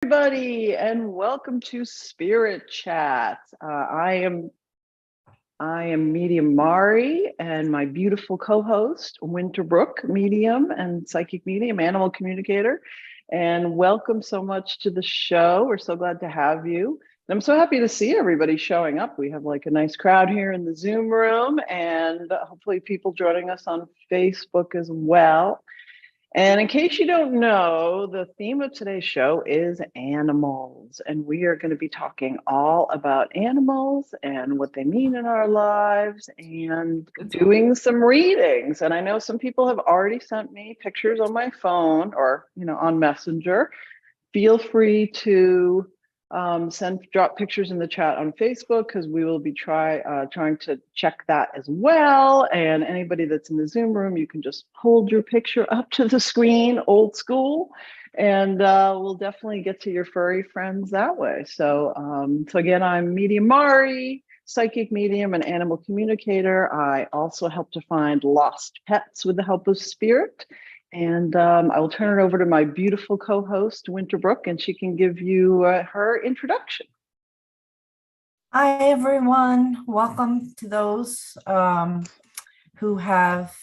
Everybody, and welcome to Spirit Chat. I am Medium Mari, and my beautiful co-host Winter Brook, medium and psychic medium, animal communicator. And welcome so much to the show. We're so glad to have you. And I'm so happy to see everybody showing up. We have like a nice crowd here in the Zoom room, and hopefully people joining us on Facebook as well. And in case you don't know, the theme of today's show is animals. And we are going to be talking all about animals and what they mean in our lives and doing some readings. And I know some people have already sent me pictures on my phone or, on Messenger. Feel free to drop pictures in the chat on Facebook because we will be trying to check that as well. And anybody that's in the Zoom room, you can just hold your picture up to the screen, old school, and we'll definitely get to your furry friends that way. So again, I'm Medium Mari, psychic medium and animal communicator. I also help to find lost pets with the help of spirit. And I will turn it over to my beautiful co-host, Winter Brook, and she can give you her introduction. Hi, everyone. Welcome to those who have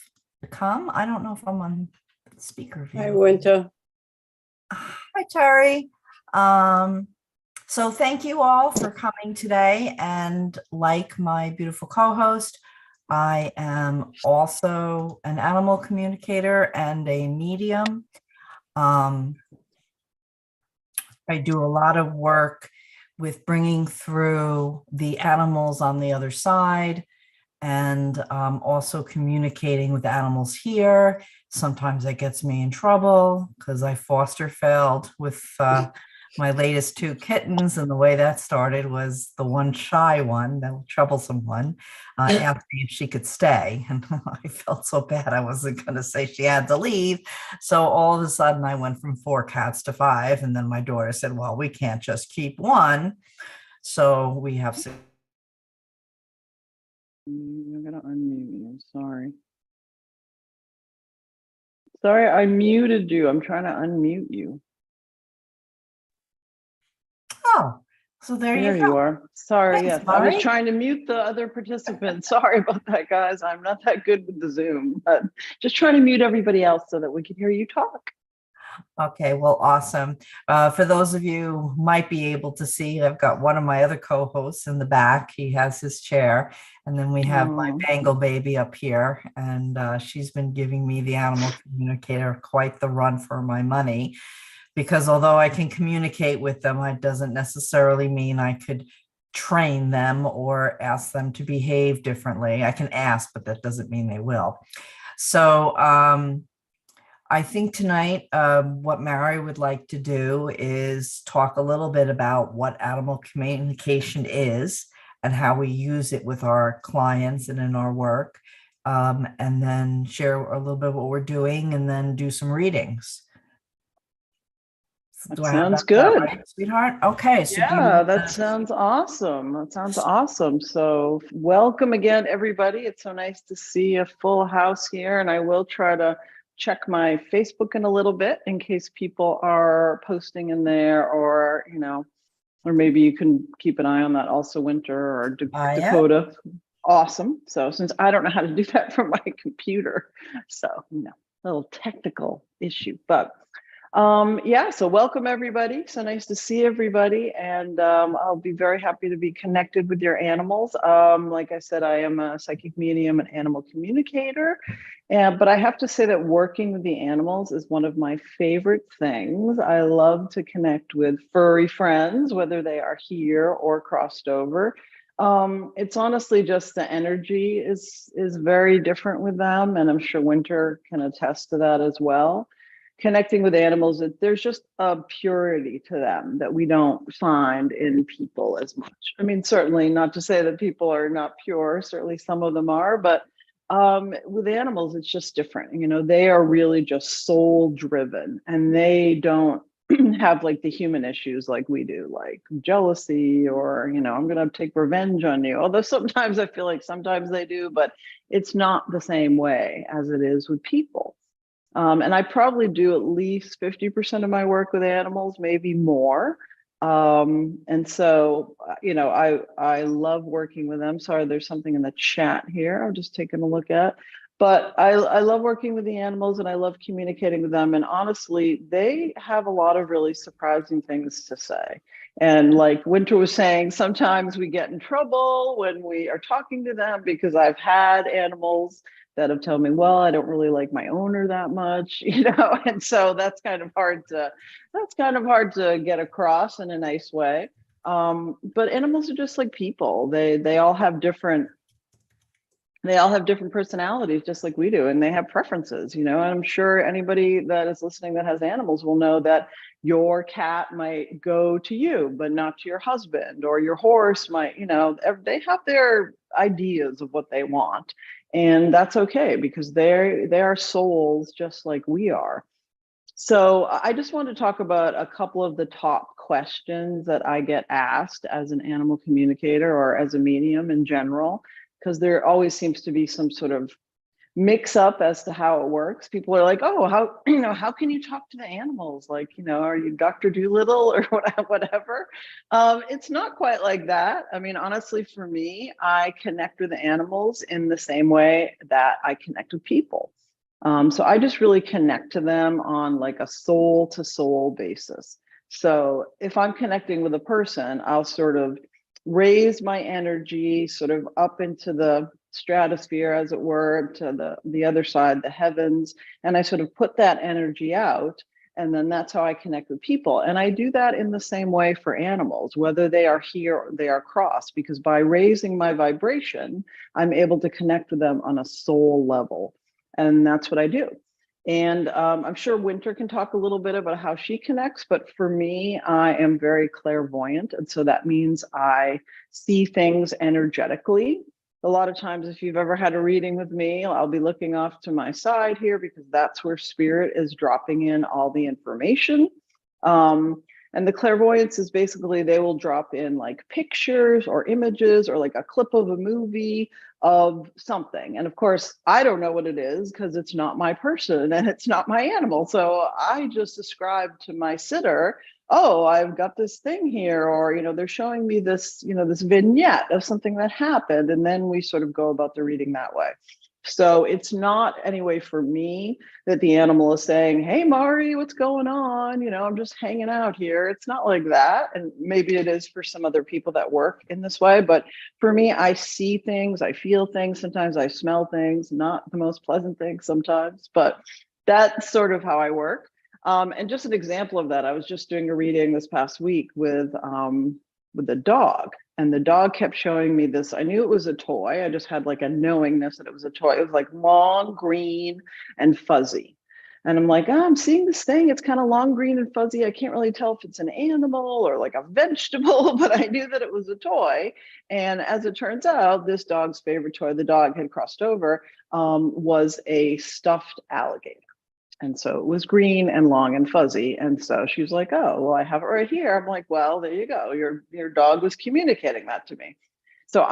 come. I don't know if I'm on speaker view. Hi, Winter. Hi, Terry. So thank you all for coming today. And like my beautiful co-host, I am also an animal communicator and a medium. I do a lot of work with bringing through the animals on the other side and also communicating with animals here. Sometimes that gets me in trouble because I foster failed with my latest two kittens, and the way that started was the one shy one, the troublesome one, asked me if she could stay, and I felt so bad I wasn't going to say she had to leave. So all of a sudden I went from 4 cats to 5, and then my daughter said, well, we can't just keep one, so we have 6. I'm going to unmute you. Sorry, I muted you. I'm trying to unmute you. Oh, so there you are. Sorry, Thanks, yes. I was Mari. trying to mute the other participants. Sorry about that, guys. I'm not that good with the Zoom, but just trying to mute everybody else so that we can hear you talk. Okay, well, awesome. For those of you who might be able to see, I've got one of my other co-hosts in the back. He has his chair. And then we have my Bengal baby up here. And she's been giving me, the animal communicator, quite the run for my money. Because although I can communicate with them, it doesn't necessarily mean I could train them or ask them to behave differently. I can ask, but that doesn't mean they will. So I think tonight what Mari would like to do is talk a little bit about what animal communication is and how we use it with our clients and in our work, and then share a little bit of what we're doing and then do some readings. That sounds good, right, sweetheart? Okay. So yeah, that sounds awesome. That sounds awesome. So welcome again, everybody. It's so nice to see a full house here, and I will try to check my Facebook in a little bit in case people are posting in there, or or maybe you can keep an eye on that also, Winter or Dakota. Awesome. So since I don't know how to do that from my computer, so a little technical issue, but yeah, so welcome everybody. So nice to see everybody, and I'll be very happy to be connected with your animals. Like I said, I am a psychic medium and animal communicator, but I have to say that working with the animals is one of my favorite things. I love to connect with furry friends, whether they are here or crossed over. It's honestly just the energy is very different with them, and I'm sure Winter can attest to that as well. Connecting with animals, there's just a purity to them that we don't find in people as much. I mean, certainly not to say that people are not pure, certainly some of them are, but with animals, it's just different. They are really just soul driven, and they don't have like the human issues like we do, like jealousy or, I'm going to take revenge on you. Although sometimes I feel like sometimes they do, but it's not the same way as it is with people. And I probably do at least 50% of my work with animals, maybe more. And so, I love working with them. Sorry, there's something in the chat here. I'm just taking a look at. But I love working with the animals and I love communicating with them. And honestly, they have a lot of really surprising things to say. And like Winter was saying, sometimes we get in trouble when we are talking to them because I've had animals that have told me, well, I don't really like my owner that much, and so that's kind of hard to get across in a nice way. But animals are just like people. They all have different personalities, just like we do, and they have preferences, and I'm sure anybody that is listening that has animals will know that your cat might go to you, but not to your husband, or your horse might, they have their ideas of what they want. And that's okay because they are souls just like we are. So I just want to talk about a couple of the top questions that I get asked as an animal communicator or as a medium in general, because there always seems to be some sort of mix up as to how it works. People are like, oh, how can you talk to the animals? Like, are you Dr. Doolittle or whatever? It's not quite like that. I mean, honestly, for me, I connect with the animals in the same way that I connect with people. So I just really connect to them on like a soul to soul basis. So if I'm connecting with a person, I'll sort of raise my energy sort of up into the stratosphere, as it were, to the other side, the heavens, and I sort of put that energy out. And then that's how I connect with people. And I do that in the same way for animals, whether they are here or they are crossed, because by raising my vibration, I'm able to connect with them on a soul level. And that's what I do. And I'm sure Winter can talk a little bit about how she connects, but for me, I am very clairvoyant. And so that means I see things energetically. A lot of times, if you've ever had a reading with me, I'll be looking off to my side here because that's where spirit is dropping in all the information. And the clairvoyance is basically they will drop in like pictures or images or like a clip of a movie of something. And of course, I don't know what it is because it's not my person and it's not my animal. So I just describe to my sitter, oh, I've got this thing here, or, they're showing me this, this vignette of something that happened. And then we sort of go about the reading that way. So it's not anyway for me that the animal is saying, hey, Mari, what's going on? I'm just hanging out here. It's not like that. And maybe it is for some other people that work in this way. But for me, I see things, I feel things. Sometimes I smell things, not the most pleasant things sometimes, but that's sort of how I work. And just an example of that, I was just doing a reading this past week with a dog. And the dog kept showing me this. I knew it was a toy. I just had like a knowingness that it was a toy. It was like long, green, and fuzzy. And I'm like, oh, I'm seeing this thing. It's kind of long, green, and fuzzy. I can't really tell if it's an animal or like a vegetable, but I knew that it was a toy. And as it turns out, this dog's favorite toy, the dog had crossed over, was a stuffed alligator. And so it was green and long and fuzzy. And so she was like, oh, well, I have it right here. I'm like, well, there you go. Your dog was communicating that to me. So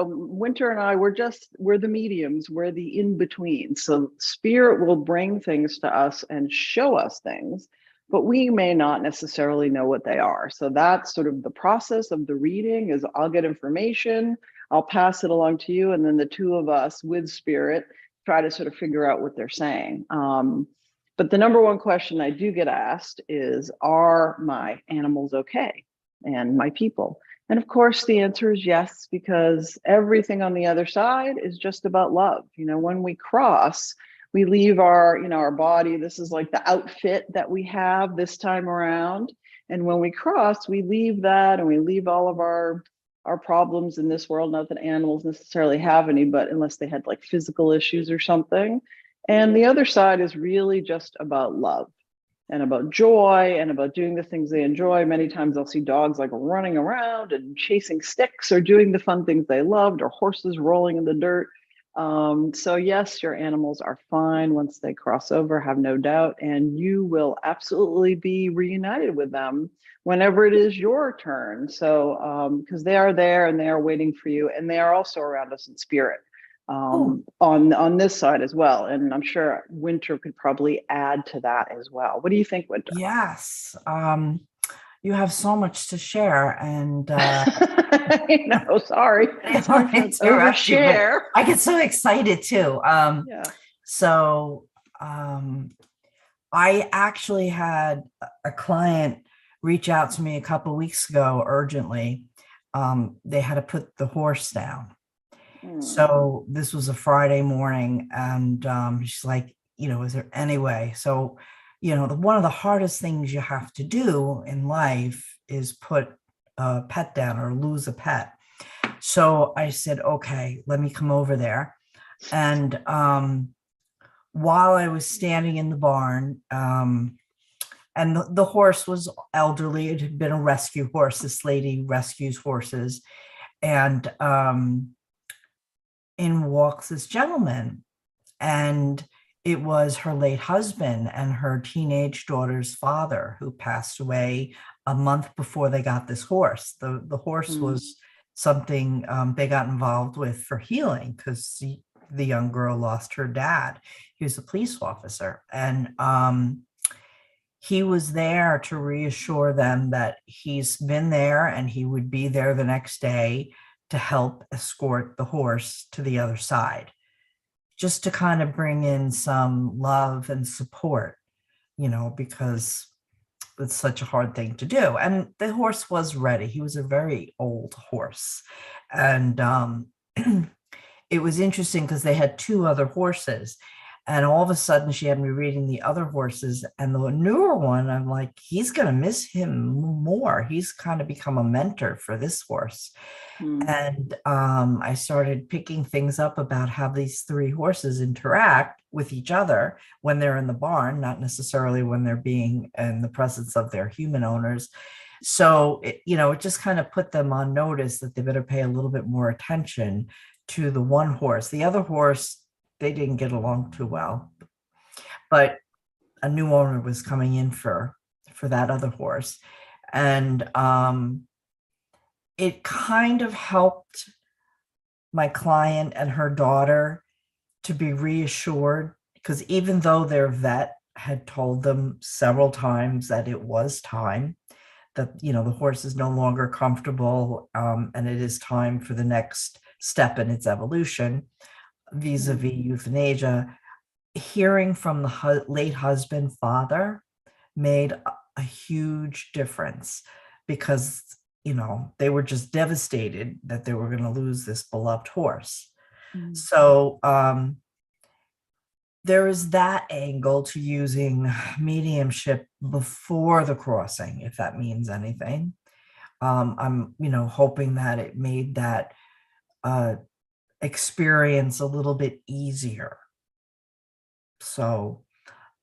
Winter and I, we're the mediums, we're the in-between. So spirit will bring things to us and show us things, but we may not necessarily know what they are. So that's sort of the process of the reading is I'll get information, I'll pass it along to you, and then the two of us with spirit try to sort of figure out what they're saying. But the number one question I do get asked is, are my animals okay? And my people? And of course, the answer is yes, because everything on the other side is just about love. When we cross, we leave our body. This is like the outfit that we have this time around. And when we cross, we leave that and we leave all of our problems in this world. Not that animals necessarily have any, but unless they had like physical issues or something. And the other side is really just about love and about joy and about doing the things they enjoy. Many times I'll see dogs like running around and chasing sticks or doing the fun things they loved, or horses rolling in the dirt. So yes, your animals are fine once they cross over, have no doubt, and you will absolutely be reunited with them whenever it is your turn. So because they are there and they are waiting for you, and they are also around us in spirit. Oh, on this side as well. And I'm sure Winter could probably add to that as well. What do you think, Winter? yes. You have so much to share, and I know, sorry. I It's don't hard want to to interrupt you, but overshare. I get so excited too. Yeah. So I actually had a client reach out to me a couple weeks ago urgently. They had to put the horse down. Mm. So this was a Friday morning, and she's like, is there any way? So, one of the hardest things you have to do in life is put a pet down or lose a pet. So I said, okay, let me come over there. And while I was standing in the barn, and the horse was elderly, it had been a rescue horse. This lady rescues horses. And in walks this gentleman, and it was her late husband and her teenage daughter's father who passed away a month before they got this horse. The horse was something they got involved with for healing, because the young girl lost her dad. He was a police officer, and he was there to reassure them that he's been there and he would be there the next day to help escort the horse to the other side, just to kind of bring in some love and support, because it's such a hard thing to do. And the horse was ready. He was a very old horse. And it was interesting because they had two other horses. And all of a sudden, she had me reading the other horses, and the newer one, I'm like, he's going to miss him more. He's kind of become a mentor for this horse. And I started picking things up about how these three horses interact with each other when they're in the barn, not necessarily when they're being in the presence of their human owners. So, it just kind of put them on notice that they better pay a little bit more attention to the one horse. The other horse, they didn't get along too well, but a new owner was coming in for that other horse. And it kind of helped my client and her daughter to be reassured, because even though their vet had told them several times that it was time, that the horse is no longer comfortable, and it is time for the next step in its evolution vis-a-vis euthanasia, hearing from the late husband father made a huge difference, because they were just devastated that they were going to lose this beloved horse. So there is that angle to using mediumship before the crossing, if that means anything. I'm hoping that it made that experience a little bit easier. So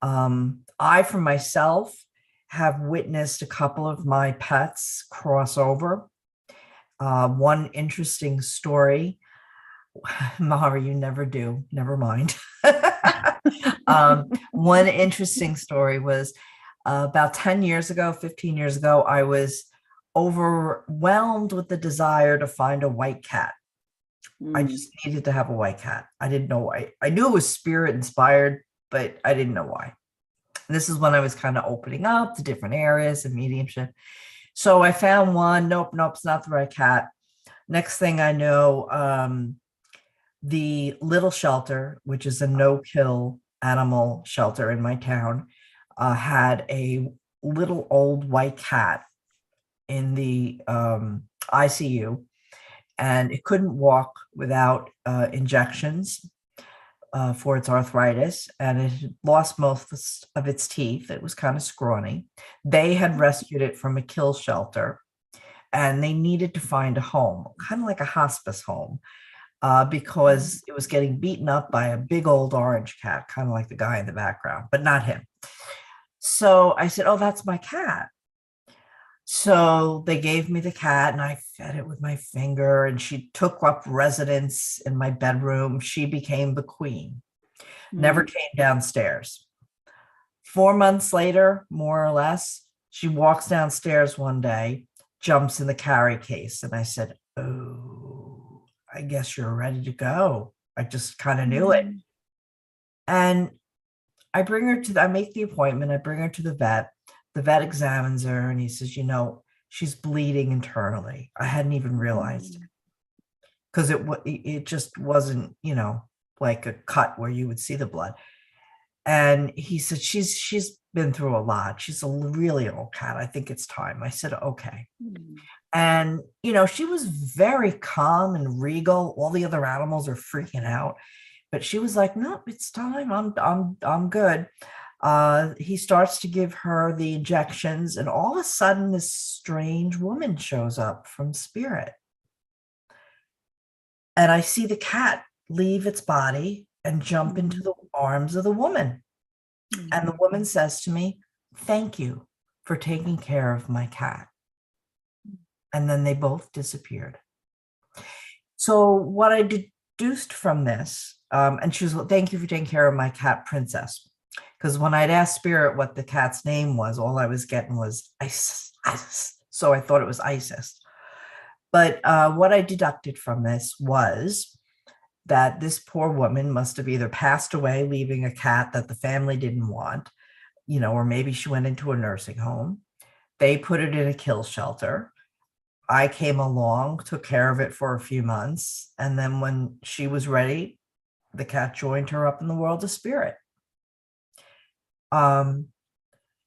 I, for myself, have witnessed a couple of my pets cross over. One interesting story, Mari, you never do, never mind. One interesting story was about 10 years ago, 15 years ago, I was overwhelmed with the desire to find a white cat. I just needed to have a white cat. I didn't know why. I knew it was spirit inspired, but I didn't know why. This is when I was kind of opening up to different areas and mediumship. So I found one. Nope, it's not the right cat. Next thing I know, the Little Shelter, which is a no-kill animal shelter in my town, had a little old white cat in the ICU, and it couldn't walk without injections for its arthritis, and it had lost most of its teeth. It was kind of scrawny. They had rescued it from a kill shelter, and they needed to find a home, kind of like a hospice home, because it was getting beaten up by a big old orange cat, kind of like the guy in the background, but not him. So I said, oh, that's my cat. So they gave me the cat, and I fed it with my finger, and she took up residence in my bedroom. She became the queen, never came downstairs. 4 months later, more or less, she walks downstairs one day, jumps in the carry case. And I said, oh, I guess you're ready to go. I just kind of knew it. And I make the appointment. I bring her to the vet. The vet examines her and he says, she's bleeding internally. I hadn't even realized because it just wasn't, like a cut where you would see the blood. And he said, she's been through a lot. She's a really old cat. I think it's time. I said, okay. And, she was very calm and regal. All the other animals are freaking out, but she was like, no, it's time. I'm good. He starts to give her the injections, and all of a sudden this strange woman shows up from spirit. And I see the cat leave its body and jump into the arms of the woman. And the woman says to me, thank you for taking care of my cat. And then they both disappeared. So what I deduced from this, and she was, thank you for taking care of my cat, Princess. Because when I'd asked Spirit what the cat's name was, all I was getting was Isis. So I thought it was Isis. But what I deducted from this was that this poor woman must have either passed away, leaving a cat that the family didn't want, or maybe she went into a nursing home. They put it in a kill shelter. I came along, took care of it for a few months. And then when she was ready, the cat joined her up in the world of spirit. And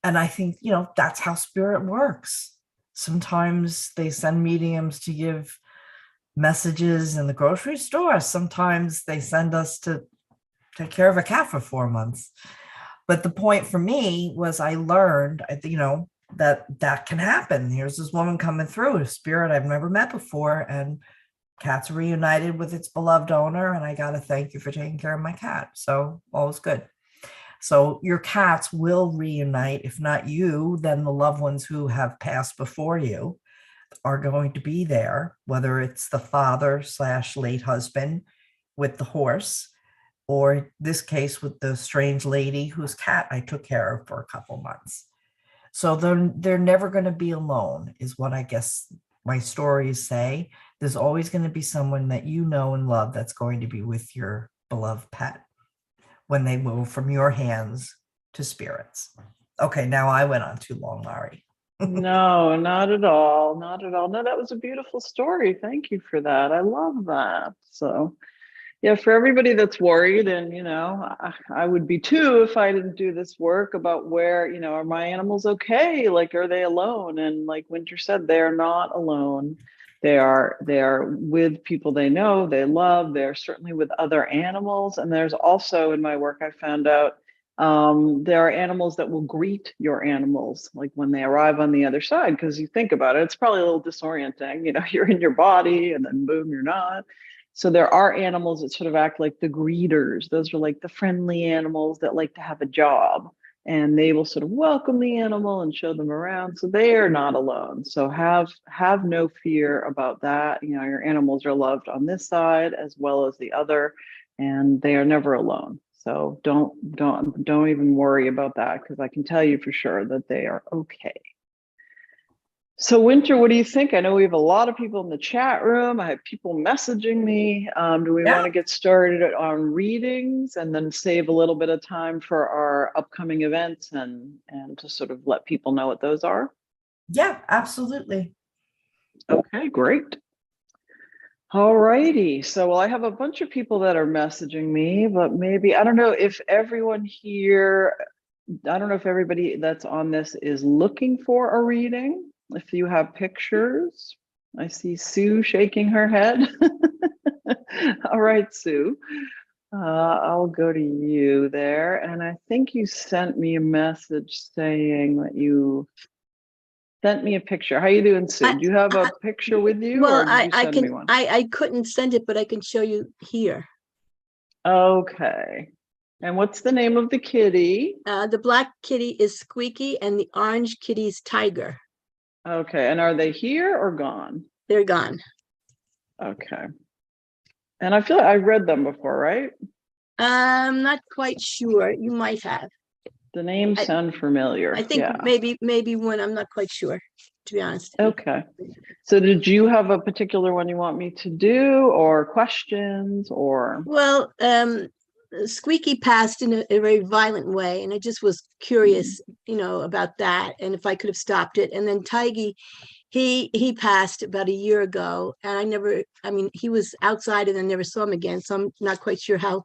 I think, that's how spirit works. Sometimes they send mediums to give messages in the grocery store. Sometimes they send us to take care of a cat for 4 months. But the point for me was I learned, that can happen. Here's this woman coming through, a spirit I've never met before, and cat's reunited with its beloved owner. And I got to thank you for taking care of my cat. So all is good. So your cats will reunite. If not you, then the loved ones who have passed before you are going to be there, whether it's the father / late husband with the horse, or in this case with the strange lady whose cat I took care of for a couple months. So they're never going to be alone, is what I guess my stories say. There's always going to be someone that you know and love that's going to be with your beloved pet when they move from your hands to spirits. Okay, now I went on too long, Mari. No, not at all. Not at all. No, that was a beautiful story. Thank you for that. I love that. So, yeah, for everybody that's worried, and I would be too if I didn't do this work about where, are my animals okay? Like, are they alone? And like Winter said, they are not alone. They are with people they know, they love. They're certainly with other animals. And there's also, in my work, I found out there are animals that will greet your animals like when they arrive on the other side, because you think about it, it's probably a little disorienting. You're in your body and then boom, you're not. So there are animals that sort of act like the greeters. Those are like the friendly animals that like to have a job, and they will sort of welcome the animal and show them around. So they are not alone. So have no fear about that. Your animals are loved on this side as well as the other, and they are never alone. So don't even worry about that, because I can tell you for sure that they are okay. So Winter, what do you think? I know we have a lot of people in the chat room. I have people messaging me. Do we want to get started on readings and then save a little bit of time for our upcoming events and to sort of let people know what those are? Yeah, absolutely. Okay, great. All righty. So, I have a bunch of people that are messaging me, but maybe, I don't know if everyone here, I don't know if everybody that's on this is looking for a reading. If you have pictures, I see Sue shaking her head. All right, Sue. I'll go to you there. And I think you sent me a message saying that you sent me a picture. How you doing, Sue? Do you have a picture with you, Well, or did you send me one? I couldn't send it, but I can show you here. Okay. And what's the name of the kitty? The black kitty is Squeaky and the orange kitty is Tiger. Okay. And are they here or gone? They're gone. Okay. And I feel like I read them before, right? I'm not quite sure. You might have. The names I, sound familiar. I think Yeah. maybe one, I'm not quite sure, to be honest. Okay. So did you have a particular one you want me to do, or questions, or? Well, Squeaky passed in a very violent way, and I just was curious, about that, and if I could have stopped it. And then Tiggy, he passed about a year ago, and I mean, he was outside and I never saw him again, so I'm not quite sure how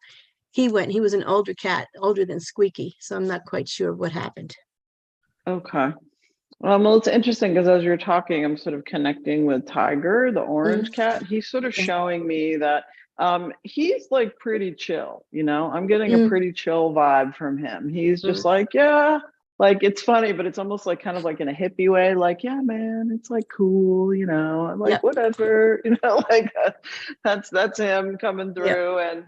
he went. He was an older cat, older than Squeaky, so I'm not quite sure what happened. Okay. Well, it's interesting because as you're talking, I'm sort of connecting with Tiger, the orange Mhm. cat. He's sort of Yeah. showing me that he's like pretty chill, I'm getting a Mm, pretty chill vibe from him. He's just mm, like, yeah, like it's funny, but it's almost like kind of like in a hippie way, like, yeah, man, it's like cool, I'm like, yep, whatever, like that's him coming yep. through. And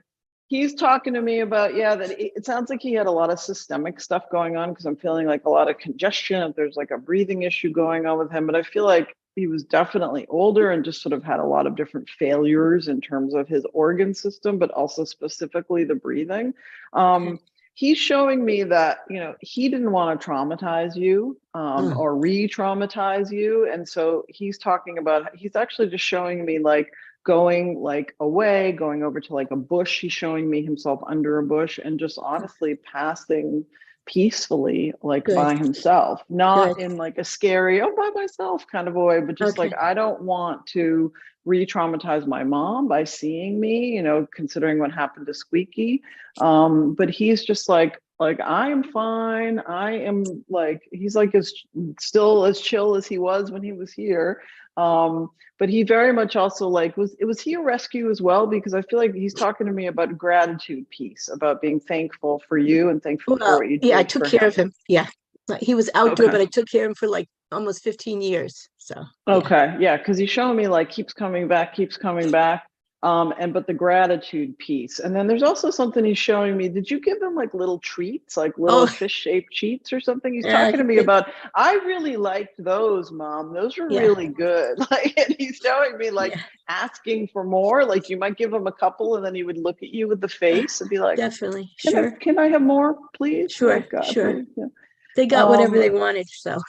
he's talking to me about, yeah, that it sounds like he had a lot of systemic stuff going on, because I'm feeling like a lot of congestion, if there's like a breathing issue going on with him. But I feel like he was definitely older and just sort of had a lot of different failures in terms of his organ system, but also specifically the breathing. Okay. He's showing me that, he didn't want to traumatize you, Mm, or re-traumatize you. And so he's actually just showing me like going like away, going over to like a bush. He's showing me himself under a bush and just honestly passing peacefully, like good, by himself, good. not in like a scary, oh, by myself kind of a way, but just like, Okay. I don't want to re-traumatize my mom by seeing me, considering what happened to Squeaky. But he's just like I am fine. I am like, he's like as still as chill as he was when he was here. But he very much also like was he a rescue as well? Because I feel like he's talking to me about gratitude piece, about being thankful for you and thankful for Well, what you yeah, I did took for care him. of him. Yeah. He was outdoor, Okay. but I took care of him for like almost 15 years. So, yeah. Okay. Yeah. Cause he's showing me like keeps coming back, keeps coming back. But the gratitude piece. And then there's also something he's showing me. Did you give him like little treats, like little Oh, fish-shaped treats or something? He's yeah. talking to me about, I really liked those, Mom. Those were Yeah. really good. Like, and he's showing me like Yeah. asking for more. Like you might give him a couple and then he would look at you with the face and be like, Definitely. can I Sure. can I have more, please? Sure. Like, Sure. please. Yeah. They got whatever Um, they wanted. So,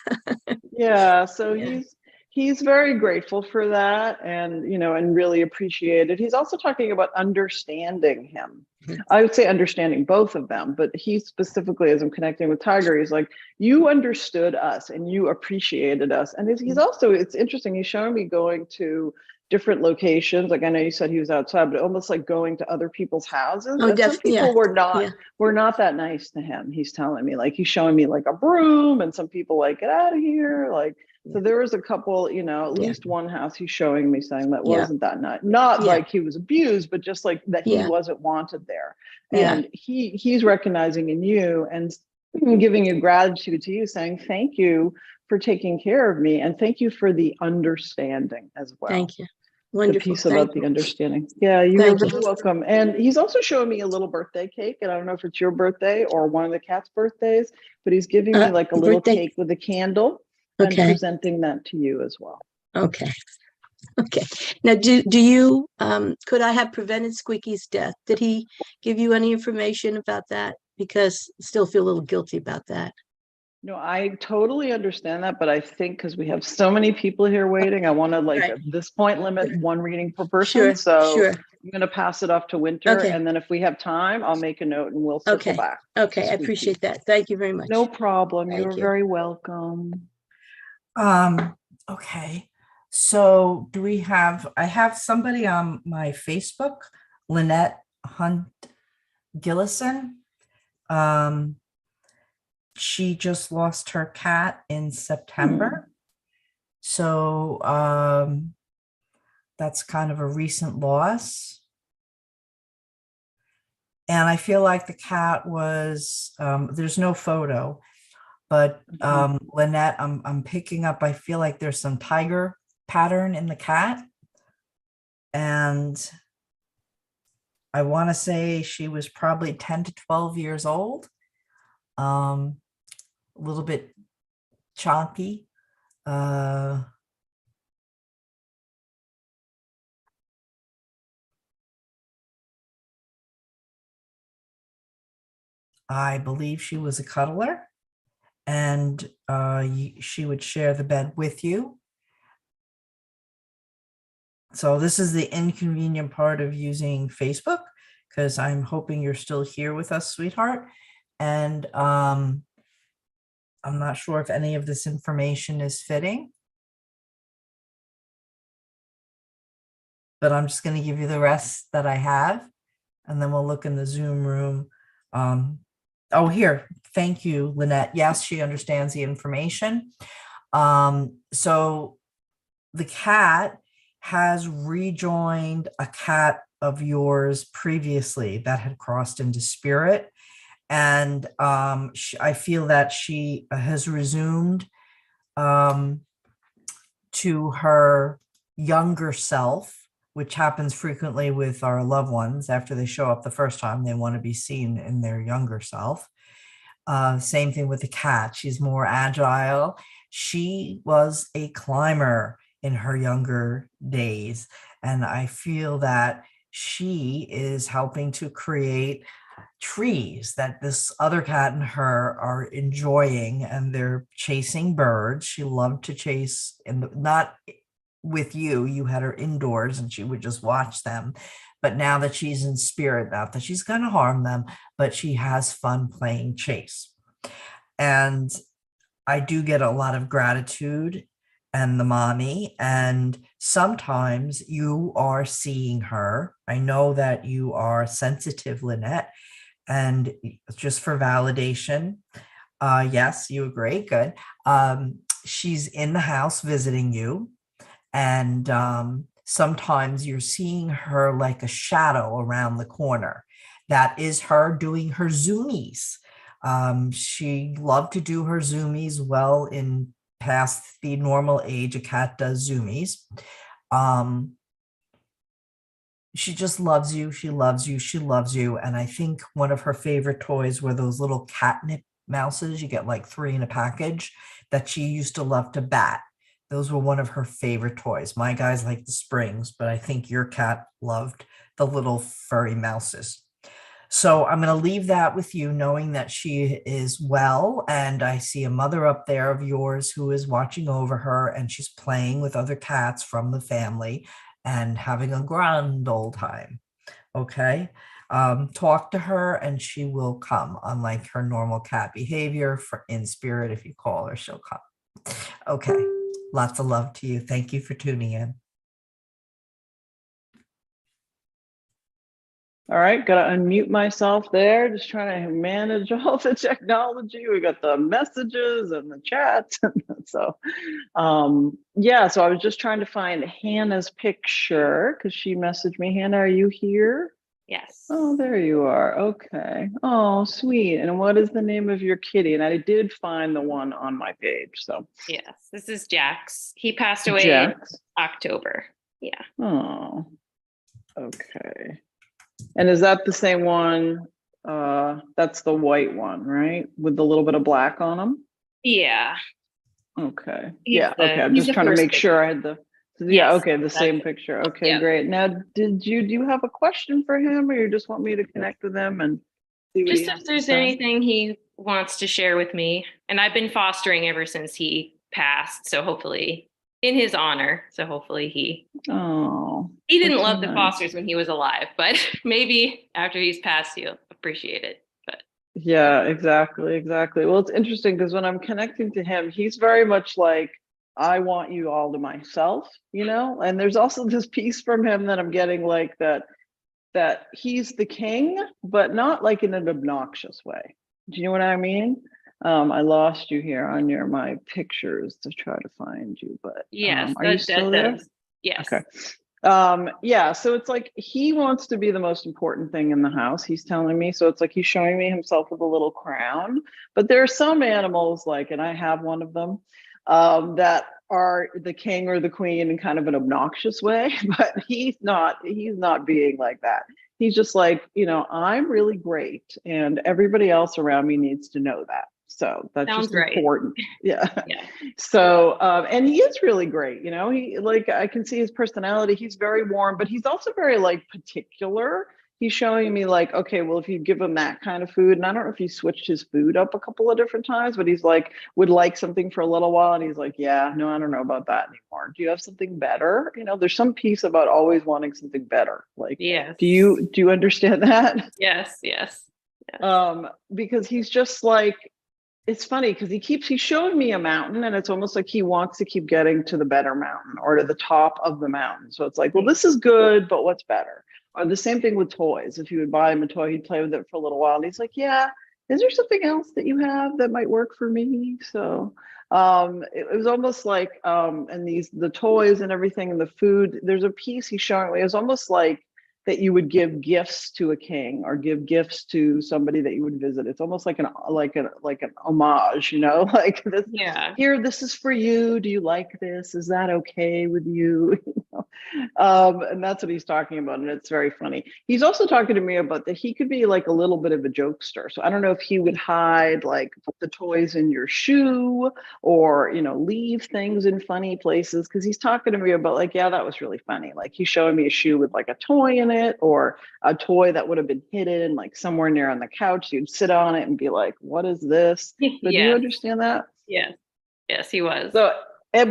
yeah, so yeah. he's very grateful for that, and and really appreciate it. He's also talking about understanding him. Mhm. I would say understanding both of them, but he specifically, as I'm connecting with Tiger, he's like, you understood us and you appreciated us. And he's also, it's interesting, he's showing me going to different locations. Like I know you said he was outside, but almost like going to other people's houses. Oh, And some yeah. people Yeah. were not that nice to him. He's telling me, like he's showing me like a broom, and some people like, get out of here. Like, Yeah. so there was a couple, at Yeah. least one house he's showing me saying that Yeah. wasn't that nice. Not Yeah. like he was abused, but just like that he Yeah. wasn't wanted there. Yeah. And he's recognizing in you and giving you gratitude to you, saying thank you for taking care of me, and thank you for the understanding as well. Thank you. The Wonderful. piece Thank about the you. understanding. Yeah, you are Thank you. very welcome. And he's also showing me a little birthday cake, and I don't know if it's your birthday or one of the cat's birthdays, but he's giving me like a little Birthday. cake with a candle and Okay. presenting that to you as well. Okay. Okay. Now, do you, could I have prevented Squeaky's death? Did he give you any information about that? Because I still feel a little guilty about that. No, I totally understand that, but I think because we have so many people here waiting, I want to like Right. at this point limit one reading per person. Sure. So Sure. I'm going to pass it off to Winter, Okay. and then if we have time, I'll make a note and we'll circle Okay. back to Okay. I Squeaky. appreciate that. Thank you very much. No problem. Thank You're you. very welcome. Okay. So do we have, I have somebody on my Facebook, Lynette Hunt Gillison. She just lost her cat in September. So that's kind of a recent loss. And I feel like the cat was, there's no photo, but Lynette, I'm picking up, I feel like there's some tiger pattern in the cat. And I want to say she was probably 10 to 12 years old. A little bit chonky. I believe she was a cuddler, and she would share the bed with you. So this is the inconvenient part of using Facebook, because I'm hoping you're still here with us, sweetheart. And I'm not sure if any of this information is fitting, but I'm just going to give you the rest that I have, and then we'll look in the Zoom room. Oh, here. Thank you, Lynette. Yes, she understands the information. So the cat has rejoined a cat of yours previously that had crossed into spirit. And I feel that she has resumed to her younger self, which happens frequently with our loved ones. After they show up the first time, they want to be seen in their younger self. Same thing with the cat. She's more agile. She was a climber in her younger days. And I feel that she is helping to create trees that this other cat and her are enjoying, and they're chasing birds. She loved to chase, and not with you. You had her indoors and she would just watch them. But now that she's in spirit, not that she's going to harm them, but she has fun playing chase. And I do get a lot of gratitude and the mommy. And sometimes you are seeing her. I know that you are sensitive, Lynette. And just for validation, yes, you agree. Good. She's in the house visiting you. And sometimes you're seeing her like a shadow around the corner. That is her doing her zoomies. She loved to do her zoomies well in past the normal age a cat does zoomies. She just loves you. She loves you. She loves you. And I think one of her favorite toys were those little catnip mouses. You get like 3 in a package that she used to love to bat. Those were one of her favorite toys. My guys like the springs, but I think your cat loved the little furry mouses. So I'm going to leave that with you, knowing that she is well. And I see a mother up there of yours who is watching over her, and she's playing with other cats from the family and having a grand old time. Okay. Talk to her and she will come, unlike her normal cat behavior. For in spirit, if you call her, she'll come. Okay. Lots of love to you. Thank you for tuning in. All right, gotta unmute myself there. Just trying to manage all the technology. We got the messages and the chats. So, yeah, so I was just trying to find Hannah's picture because she messaged me. Hannah, are you here? Yes. Oh, there you are. Okay. Oh, sweet. And what is the name of your kitty? And I did find the one on my page. So, Yes, this is Jax. He passed away Jax. in October. Yeah. Oh, okay. And is that the same one? That's the white one, right? With the little bit of black on them? Yeah. Okay. He's Yeah. Okay. I'm he's just the trying to first make sure I had the, yeah. Yes, Okay. The same exactly. picture. Okay. Yeah. Great. Now, do you have a question for him, or you just want me to connect with him and see what he Just has if to there's say? anything he wants to share with me. And I've been fostering ever since he passed. So hopefully, in his honor. So hopefully he Oh, didn't that's so love the nice. fosters when he was alive, but maybe after he's passed, he'll appreciate it. But Yeah, exactly, exactly. Well, it's interesting because when I'm connecting to him, he's very much like, I want you all to myself, you know? And there's also this piece from him that I'm getting, like that he's the king, but not like in an obnoxious way. Do you know what I mean? I lost you here on my pictures to try to find you, but yes, are you still there? does. Yes. Okay. Yeah, so it's like he wants to be the most important thing in the house, he's telling me. So it's like he's showing me himself with a little crown. But there are some animals, like, and I have one of them, that are the king or the queen in kind of an obnoxious way, but he's not being like that. He's just like, I'm really great, and everybody else around me needs to know that. So that's Sounds just right. important. Yeah. Yeah. So, and he is really great. He, like, I can see his personality. He's very warm, but he's also very, like, particular. he's showing me like, okay, well, if you give him that kind of food, and I don't know if he switched his food up a couple of different times, but he's like, would like something for a little while. And he's like, yeah, no, I don't know about that anymore. Do you have something better? You know, there's some piece about always wanting something better. Like, Yes. do you understand that? Yes. Yes. Because he's just like, it's funny because he's showing me a mountain and it's almost like he wants to keep getting to the better mountain or to the top of the mountain. So it's like, well, this is good, but what's better? Or the same thing with toys. If you would buy him a toy, he'd play with it for a little while. And he's like, yeah, is there something else that you have that might work for me? So it was almost like, and the toys and everything and the food, there's a piece he's showing me. It was almost like that you would give gifts to a king or give gifts to somebody that you would visit. It's almost like an homage, you know, like this, Yeah. here, this is for you. Do you like this? Is that okay with you? You know? And that's what he's talking about. And it's very funny. He's also talking to me about that he could be like a little bit of a jokester. So I don't know if he would hide like the toys in your shoe or, you know, leave things in funny places. Cause he's talking to me about like, yeah, that was really funny. Like he's showing me a shoe with like a toy in it or a toy that would have been hidden like somewhere near on the couch. You'd sit on it and be like, what is this? So do you understand that? Yes. Yes, he was. So,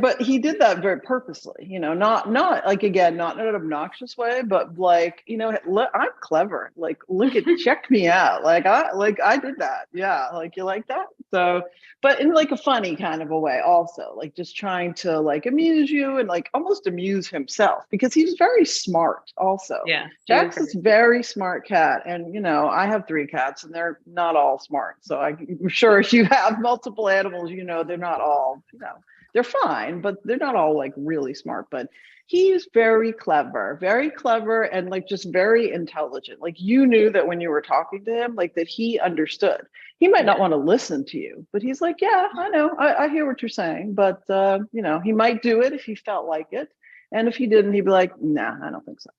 but he did that very purposely, you know, not like, again, not in an obnoxious way, but like, you know, I'm clever. Like, look at, check me out. I did that. Yeah. Like, you like that? So, but in like a funny kind of a way also, like just trying to like amuse you and like almost amuse himself because he's very smart also. Yeah. Jack's is very smart cat. And, you know, I have 3 cats and they're not all smart. So I'm sure if you have multiple animals, you know, they're not all, you know, they're fine, but they're not all like really smart. But he's very clever and like just very intelligent. Like you knew that when you were talking to him, like that he understood. He might not want to listen to you, but he's like, yeah, I know, I hear what you're saying. But you know, he might do it if he felt like it. And if he didn't, he'd be like, nah, I don't think so.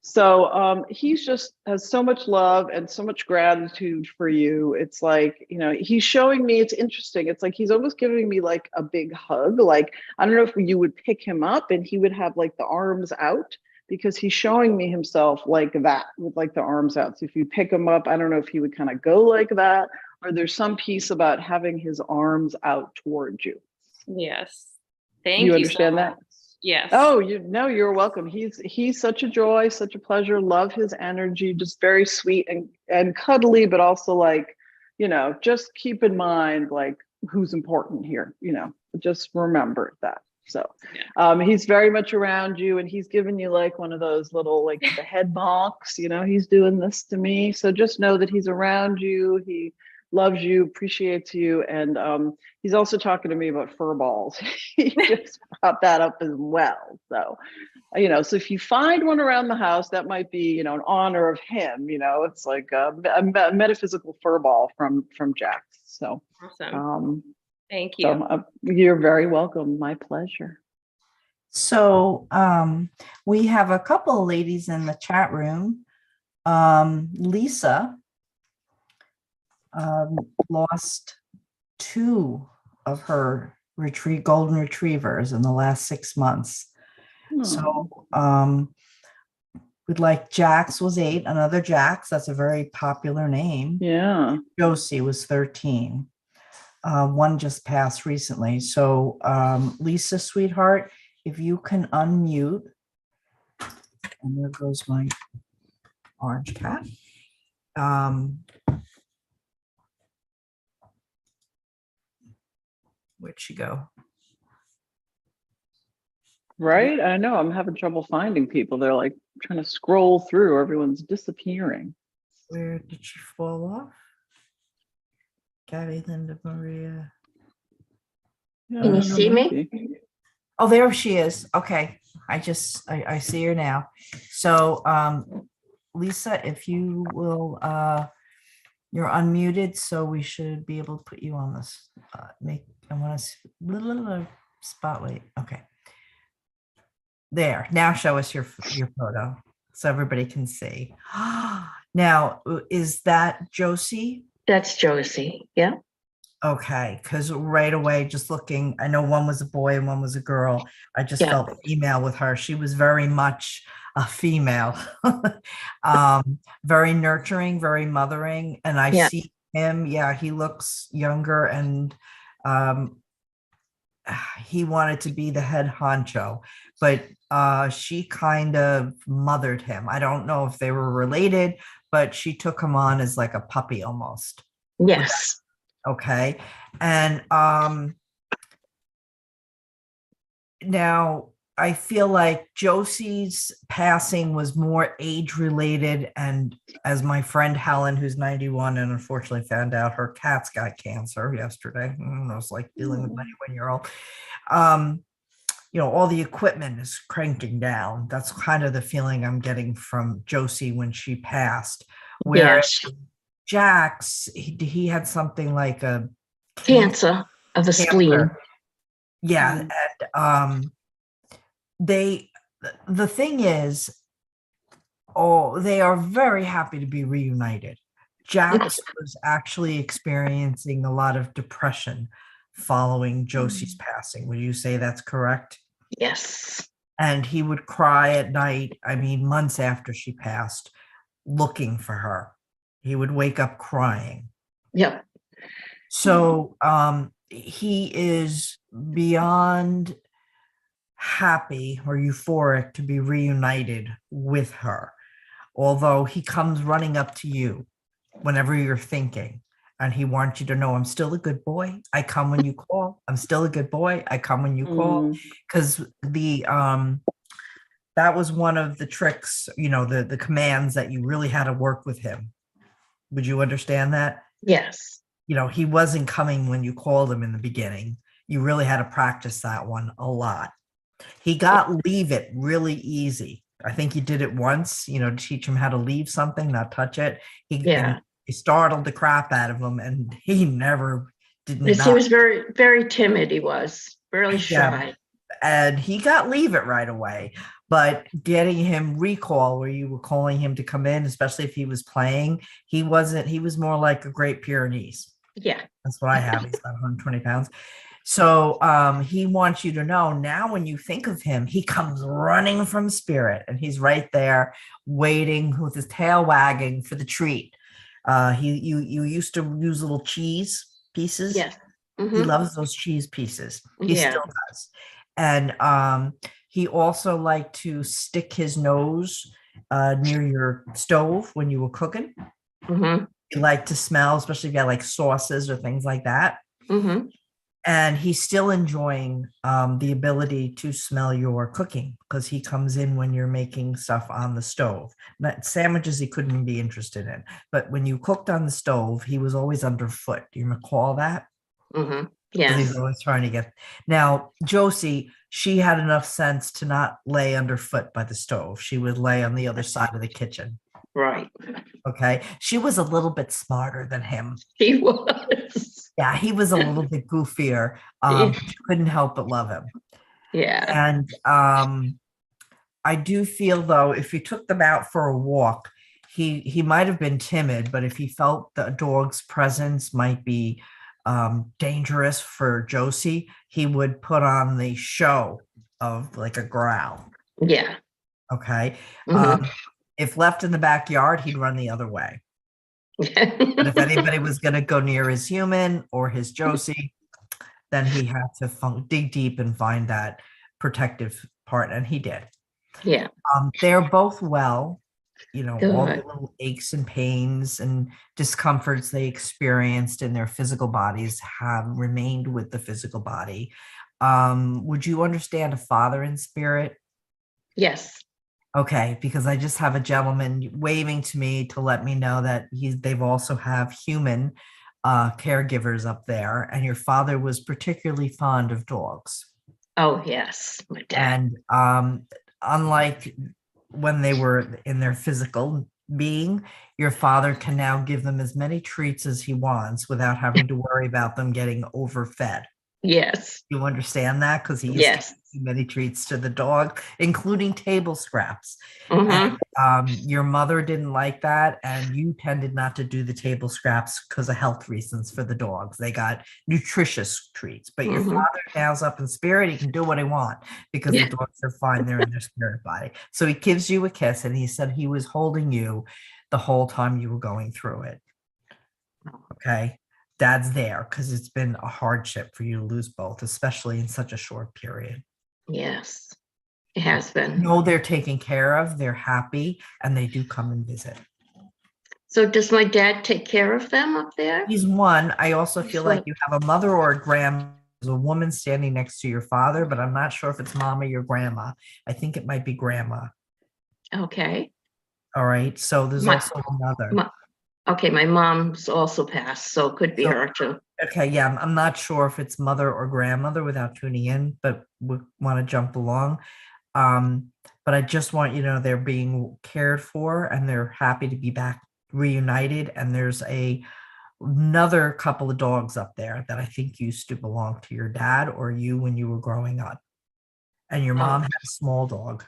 So he's just has so much love and so much gratitude for you. It's like, you know, he's showing me, it's interesting. It's like he's almost giving me like a big hug. Like, I don't know if you would pick him up and he would have like the arms out because he's showing me himself like that with like the arms out. So if you pick him up, I don't know if he would kind of go like that or there's some piece about having his arms out towards you. Yes. Thank you. You understand that? Yes. Oh, you're welcome. He's such a joy, such a pleasure. Love his energy, just very sweet and cuddly, but also like, you know, just keep in mind like who's important here, you know, just remember that. So he's very much around you and he's giving you like one of those little like the head bonks, you know, he's doing this to me. So just know that he's around you. He loves you, appreciates you. And he's also talking to me about fur balls. He just brought that up as well. So, you know, so if you find one around the house, that might be, you know, in honor of him, you know, it's like a metaphysical fur ball from Jack. So, awesome. Thank you. So, you're very welcome. My pleasure. So we have a couple of ladies in the chat room. Lisa lost 2 of her golden retrievers in the last 6 months. So we'd like Jax was 8, another Jax, that's a very popular name. Yeah. Josie was 13. One just passed recently. So Lisa, sweetheart, if you can unmute, and there goes my orange cat. Where'd she go? Right? I know. I'm having trouble finding people. They're like trying to scroll through. Everyone's disappearing. Where did she fall off? Gabby, Linda, Maria. Yeah, Can you see me? Oh, there she is. Okay. I see her now. So Lisa, if you will, you're unmuted, so we should be able to put you on this. I want to little spotlight. Okay. There. Now show us your photo so everybody can see. Now, is that Josie? That's Josie. Yeah. Okay, because right away, just looking, I know one was a boy and one was a girl. I just felt female with her. She was very much a female. Very nurturing, very mothering. And I Yeah. see him, yeah, he looks younger, and um, he wanted to be the head honcho, but she kind of mothered him. I don't know if they were related, but she took him on as like a puppy almost. Yes. Okay. And now I feel like Josie's passing was more age related. And as my friend Helen, who's 91 and unfortunately found out her cat's got cancer yesterday, I was like dealing with 91-year-old. All the equipment is cranking down. That's kind of the feeling I'm getting from Josie when she passed. Whereas Yes. Jax, he had something like a Cancer of the spleen. Yeah. And the thing is, they are very happy to be reunited. Jax was actually experiencing a lot of depression following Josie's passing. Would you say that's correct? Yes. And he would cry at night, I mean, months after she passed, looking for her. He would wake up crying. Yep. So he is beyond happy or euphoric to be reunited with her, although he comes running up to you whenever you're thinking, and he wants you to know, I'm still a good boy. I come when you call. I'm still a good boy. I come when you call. Because that was one of the tricks, the commands that you really had to work with him. Would you understand that? Yes. He wasn't coming when you called him in the beginning. You really had to practice that one a lot. He got leave it really easy. I think he did it once, to teach him how to leave something, not touch it. He startled the crap out of him, and he never did not. He was very, very timid. He was really shy. Yeah. And he got leave it right away. But getting him recall where you were calling him to come in, especially if he was playing, he wasn't. He was more like a Great Pyrenees. Yeah. That's what I have. He's about 120 pounds. So he wants you to know now when you think of him, he comes running from spirit, and he's right there waiting with his tail wagging for the treat. You used to use little cheese pieces. Yes. Mm-hmm. He loves those cheese pieces. He still does. And he also liked to stick his nose near your stove when you were cooking. Mm-hmm. He liked to smell, especially if you had like sauces or things like that. Mm-hmm. And he's still enjoying the ability to smell your cooking, because he comes in when you're making stuff on the stove. Sandwiches he couldn't be interested in. But when you cooked on the stove, he was always underfoot. Do you recall that? Mm-hmm. Yeah. He's always trying to get. Now, Josie, she had enough sense to not lay underfoot by the stove. She would lay on the other side of the kitchen. Right. Okay. She was a little bit smarter than him. He was. Yeah, he was a little bit goofier. She couldn't help but love him. Yeah. And I do feel, though, if you took them out for a walk, he might have been timid, but if he felt the dog's presence might be dangerous for Josie, he would put on the show of like a growl. Yeah. Okay. Mm-hmm. If left in the backyard, he'd run the other way. But if anybody was going to go near his human or his Josie, then he had to dig deep and find that protective part, and he did. Yeah. They're both well. Good. All the little aches and pains and discomforts they experienced in their physical bodies have remained with the physical body. Would you understand a father in spirit? Yes. Okay, because I just have a gentleman waving to me to let me know that they've also have human caregivers up there, and your father was particularly fond of dogs. Oh, yes, my dad. And unlike when they were in their physical being, your father can now give them as many treats as he wants without having to worry about them getting overfed. Yes. You understand that? Because he used to Yes. give too many treats to the dog, including table scraps. Mhm. And your mother didn't like that, and you tended not to do the table scraps because of health reasons for the dogs. They got nutritious treats, but your Mhm. father now's up in spirit. He can do what he want because the Yeah. dogs are fine. They're in their spirit body. So he gives you a kiss, and he said he was holding you the whole time you were going through it. Okay. Dad's there because it's been a hardship for you to lose both, especially in such a short period. Yes. It has been. No, they're taken care of, they're happy, and they do come and visit. So does my dad take care of them up there? He's one. I also feel like What? you have a mother or a grandma. There's a woman standing next to your father, but I'm not sure if it's mom or your grandma. I think it might be grandma. Okay. All right. So there's My- also another. Okay, my mom's also passed, so it could be So- her too. Okay, yeah, I'm not sure if it's mother or grandmother without tuning in, but we want to jump along. But I just want you to know they're being cared for and they're happy to be back reunited. And there's another couple of dogs up there that I think used to belong to your dad or you when you were growing up. And your mom Oh. had a small dog.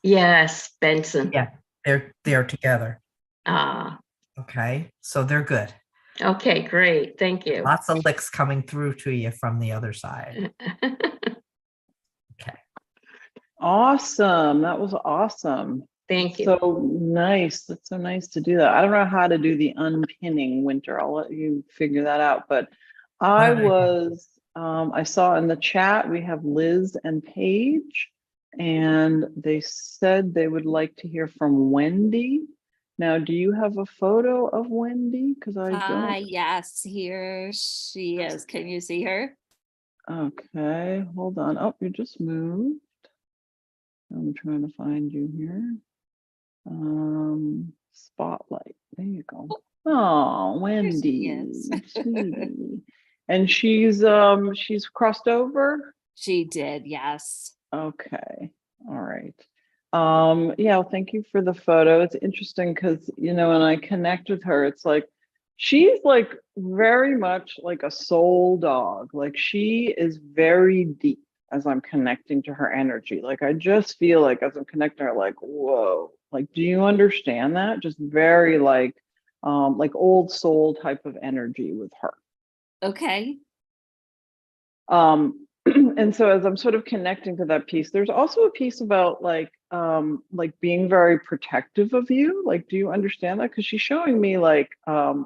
Yes, Benson. Yeah, they're together. Ah, Okay, so they're good. okay, great. Thank you. Lots of licks coming through to you from the other side. Okay. Awesome. That was awesome. Thank you. So nice. That's so nice to do that. I don't know how to do the unpinning, Winter. I'll let you figure that out. But I saw in the chat, we have Liz and Paige, and they said they would like to hear from Wendy. Now, do you have a photo of Wendy? Because I don't. Yes, here she is. Can you see her? Okay, hold on. Oh, you just moved. I'm trying to find you here. Spotlight. There you go. Oh, Wendy. is. Sweetie. And she's crossed over? She did, yes. Okay. All right. Yeah, well, thank you for the photo. It's interesting because, when I connect with her, it's like she's like very much like a soul dog. Like she is very deep as I'm connecting to her energy. Like I just feel like as I'm connecting her, like, whoa, like, do you understand that? Just very like old soul type of energy with her. Okay. And so as I'm sort of connecting to that piece, there's also a piece about like being very protective of you. Like, do you understand that? Because she's showing me like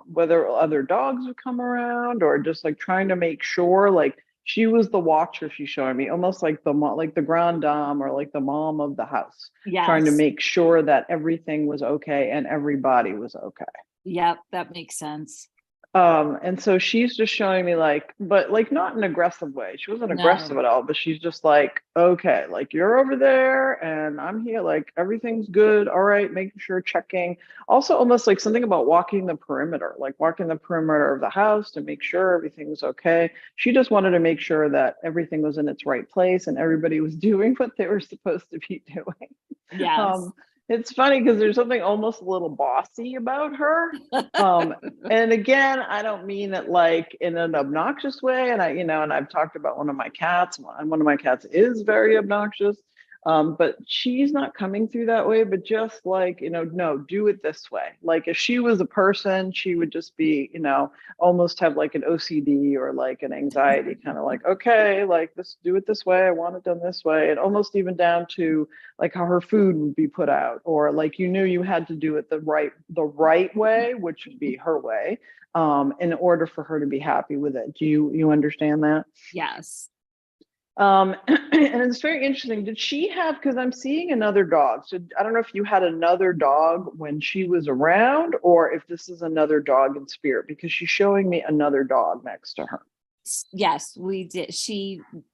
whether other dogs would come around or just like trying to make sure like she was the watcher. She's showing me almost like the grande dame or like the mom of the house, trying to Yes. make sure that everything was okay and everybody was okay. Yep, that makes sense. And so she's just showing me like, but like not in an aggressive way. She wasn't aggressive at all, but she's just like, okay, like you're over there and I'm here, like everything's good. All right, making sure, checking. Also almost like something about walking the perimeter of the house to make sure everything was okay. She just wanted to make sure that everything was in its right place and everybody was doing what they were supposed to be doing. Yes. It's funny because there's something almost a little bossy about her. And again, I don't mean it like in an obnoxious way. And and I've talked about one of my cats, and one of my cats is very obnoxious. But she's not coming through that way, but just like, no, do it this way. Like if she was a person, she would just be, almost have like an OCD or like an anxiety kind of like, okay, like do it this way. I want it done this way. And almost even down to like how her food would be put out, or like, you had to do it the right way, which would be her way, in order for her to be happy with it. Do you understand that? Yes. And it's very interesting. Did she have, because I'm seeing another dog. So I don't know if you had another dog when she was around or if this is another dog in spirit, because she's showing me another dog next to her. Yes, we did.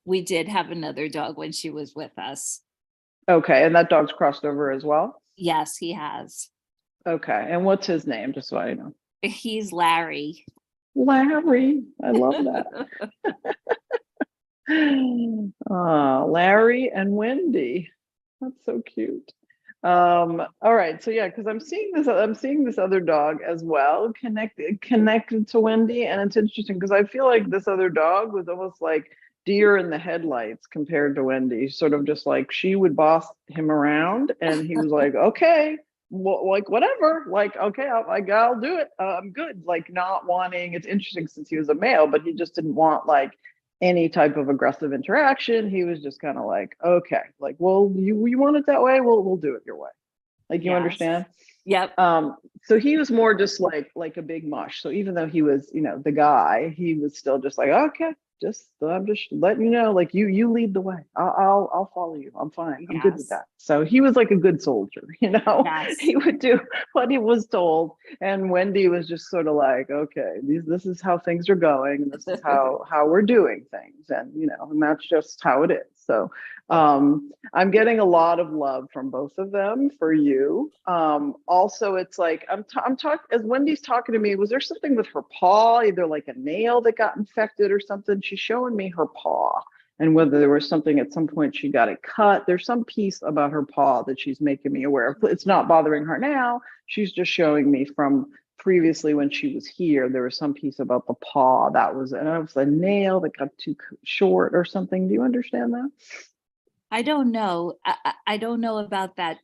We did have another dog when she was with us. Okay. And that dog's crossed over as well? Yes, he has. Okay. And what's his name? Just so I know. He's Larry. Larry. I love that. Larry and Wendy. That's so cute. All right. So yeah, because I'm seeing this other dog as well, connected to Wendy. And it's interesting because I feel like this other dog was almost like deer in the headlights compared to Wendy. Sort of just like she would boss him around and he was like, okay, well, like whatever, like, okay, I'll do it. I'm good. Like not wanting, it's interesting since he was a male, but he just didn't want like any type of aggressive interaction. He was just kind of like, okay, like, well, you want it that way, we'll do it your way. Like, you Yes. understand? Yep. So he was more just like a big mush. So even though he was, the guy, he was still just like, okay, I'm just letting you know, like you lead the way. I'll follow you. I'm fine. I'm good with Yes. that. So he was like a good soldier, Yes. He would do what he was told. And Wendy was just sort of like, okay, this is how things are going, and this is how we're doing things, and and that's just how it is. So I'm getting a lot of love from both of them for you. Also, it's like I'm talking as Wendy's talking to me. Was there something with her paw, either like a nail that got infected or something? She's showing me her paw, and whether there was something at some point she got it cut. There's some piece about her paw that she's making me aware of. It's not bothering her now. She's just showing me from previously when she was here. There was some piece about the paw that was, and it was a nail that got too short or something. Do you understand that? I don't know. I don't know about that.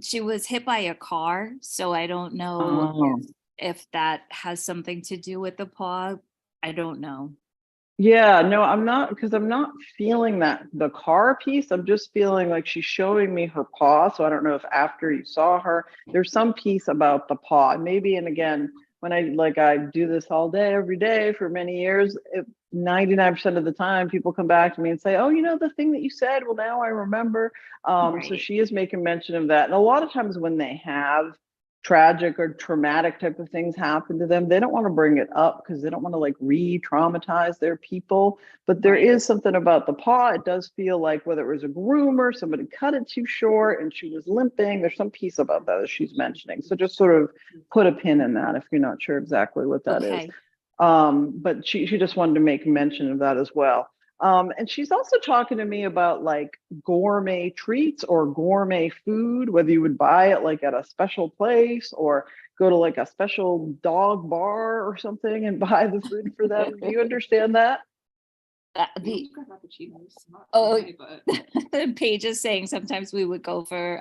She was hit by a car, so I don't know Oh. if that has something to do with the paw. I don't know. Yeah, no, I'm not, because I'm not feeling that the car piece. I'm just feeling like she's showing me her paw. So I don't know if after you saw her, there's some piece about the paw. Maybe, and again, when I do this all day, every day for many years, 99% of the time people come back to me and say, oh, the thing that you said, well, now I remember. So Right. she is making mention of that. And a lot of times when they have tragic or traumatic type of things happen to them, they don't want to bring it up because they don't want to like re-traumatize their people. But there Right. is something about the paw. It does feel like whether it was a groomer, somebody cut it too short and she was limping. There's some piece about that she's mentioning. So just sort of put a pin in that if you're not sure exactly what that is. Okay. But she just wanted to make mention of that as well. And she's also talking to me about like gourmet treats or gourmet food, whether you would buy it like at a special place or go to like a special dog bar or something and buy the food for them. Do you understand that? The the page is saying sometimes we would go for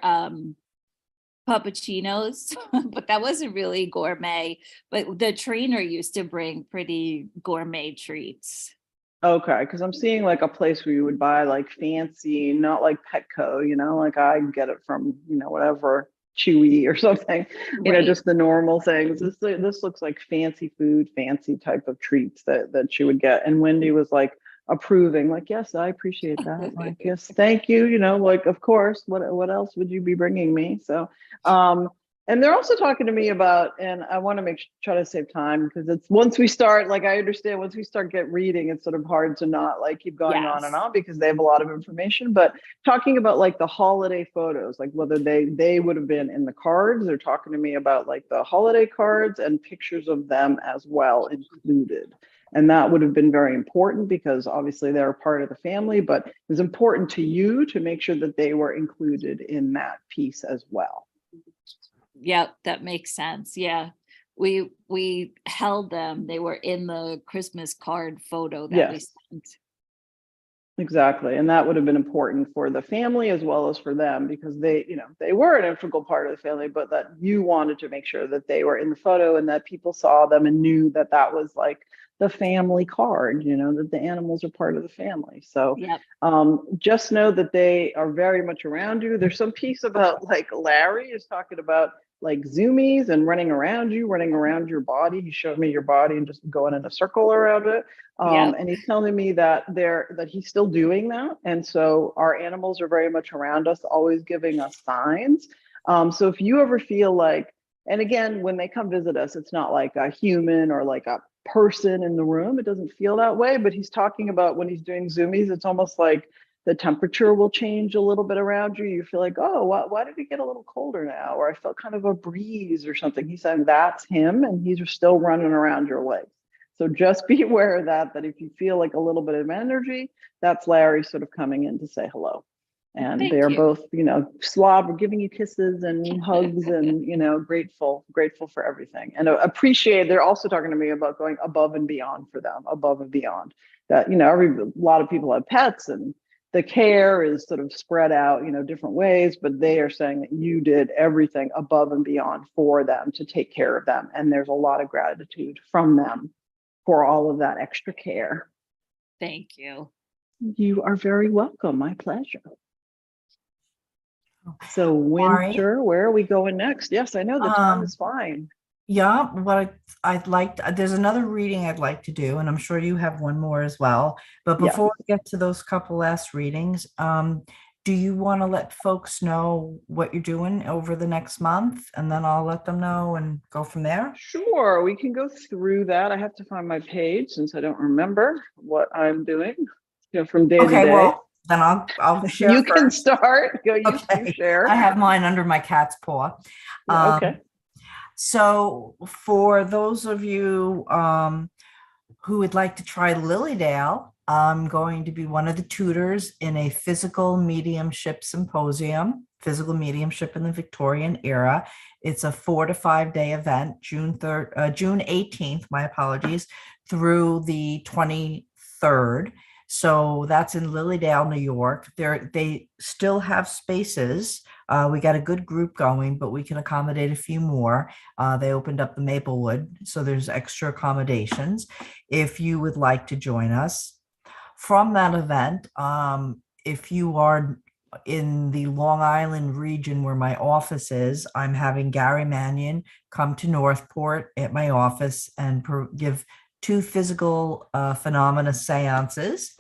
puppuccinos, but that wasn't really gourmet. But the trainer used to bring pretty gourmet treats. Okay, because I'm seeing like a place where you would buy like fancy, not like Petco, like I get it from, whatever, Chewy or something, Right. just the normal things. This looks like fancy food, fancy type of treats that she would get. And Wendy was like approving, like, yes, I appreciate that. Like, yes, thank you. Like, of course, what else would you be bringing me? So, and they're also talking to me about, and I want to try to save time because it's once we start, like I understand once we start reading, it's sort of hard to not like keep going on and Yes. on because they have a lot of information. But talking about like the holiday photos, like whether they would have been in the cards, they're talking to me about like the holiday cards and pictures of them as well included. And that would have been very important because obviously they're a part of the family, but it was important to you to make sure that they were included in that piece as well. Yep, that makes sense. Yeah. We held them. They were in the Christmas card photo that we Yes. sent. Exactly. And that would have been important for the family as well as for them because they were an integral part of the family, but that you wanted to make sure that they were in the photo and that people saw them and knew that that was like the family card, that the animals are part of the family. So Yep. Just know that they are very much around you. There's some piece about like Larry is talking about like zoomies and running around your body. He showed me your body and just going in a circle around it. Yep. And he's telling me that he's still doing that. And so our animals are very much around us, always giving us signs. So if you ever feel like, and again, when they come visit us, it's not like a human or like a person in the room. It doesn't feel that way, but he's talking about when he's doing zoomies, it's almost like the temperature will change a little bit around you. You feel like, oh, why did it get a little colder now? Or I felt kind of a breeze or something. He's saying that's him and he's still running around your legs. So just be aware of that if you feel like a little bit of energy, that's Larry sort of coming in to say hello. And Thank they are you. both, slob, giving you kisses and hugs and, grateful for everything. And appreciate, they're also talking to me about going above and beyond for them, above and beyond. That, a lot of people have pets and the care is sort of spread out, different ways, but they are saying that you did everything above and beyond for them to take care of them. And there's a lot of gratitude from them for all of that extra care. Thank you. You are very welcome. My pleasure. So Mari? Winter, where are we going next? Yes, I know the time is fine. Yeah, I'd like there's another reading I'd like to do, and I'm sure you have one more as well. But Yeah. before we get to those couple last readings, do you want to let folks know what you're doing over the next month, and then I'll let them know and go from there? Sure, we can go through that. I have to find my page since I don't remember what I'm doing, from day to Okay, day. well, then I'll share You can first. start. Go, you Okay. share. I have mine under my cat's paw. Okay. So for those of you who would like to try Lilydale, I'm going to be one of the tutors in a physical mediumship symposium, physical mediumship in the Victorian era. It's a 4 to 5 day event, June 18th, my apologies, through the 23rd. So that's in Lilydale, New York. They still have spaces. We got a good group going, but we can accommodate a few more. They opened up the Maplewood, so there's extra accommodations if you would like to join us. From that event, if you are in the Long Island region where my office is, I'm having Gary Mannion come to Northport at my office and give 2 physical phenomena seances.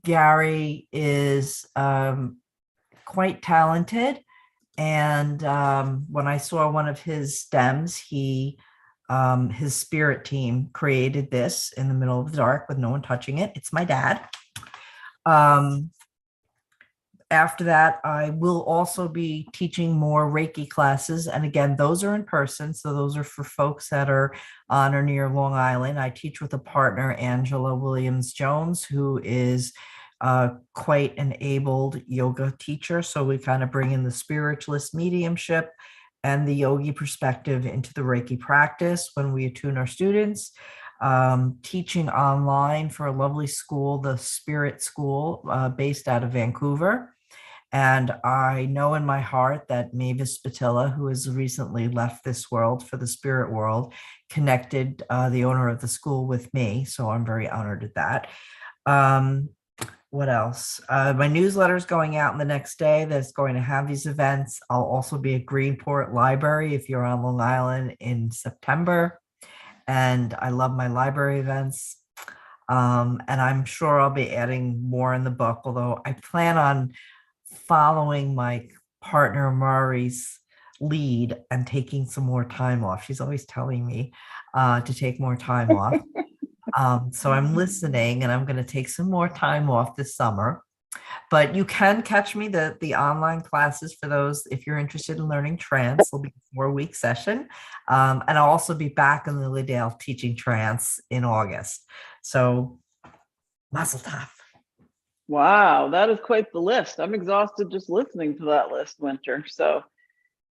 Gary is quite talented, and when I saw one of his stems, his spirit team created this in the middle of the dark with no one touching it. It's my dad. After that, I will also be teaching more Reiki classes. And again, those are in person. So those are for folks that are on or near Long Island. I teach with a partner, Angela Williams-Jones, who is quite an abled yoga teacher. So we kind of bring in the spiritualist mediumship and the yogi perspective into the Reiki practice when we attune our students. Teaching online for a lovely school, the Spirit School, based out of Vancouver. And I know in my heart that Mavis Spatilla, who has recently left this world for the spirit world, connected the owner of the school with me. So I'm very honored at that. What else? My newsletter is going out the next day. That's going to have these events. I'll also be at Greenport Library if you're on Long Island in September. And I love my library events. And I'm sure I'll be adding more in the book, although I plan on following my partner Mari's lead and taking some more time off. She's always telling me to take more time off. So I'm listening, and I'm going to take some more time off this summer. But you can catch me, the online classes for those, if you're interested in learning trance, will be a 4-week session. And I'll also be back in Lilydale teaching trance in August. So mazel tov. Wow, that is quite the list. I'm exhausted just listening to that list, Winter. So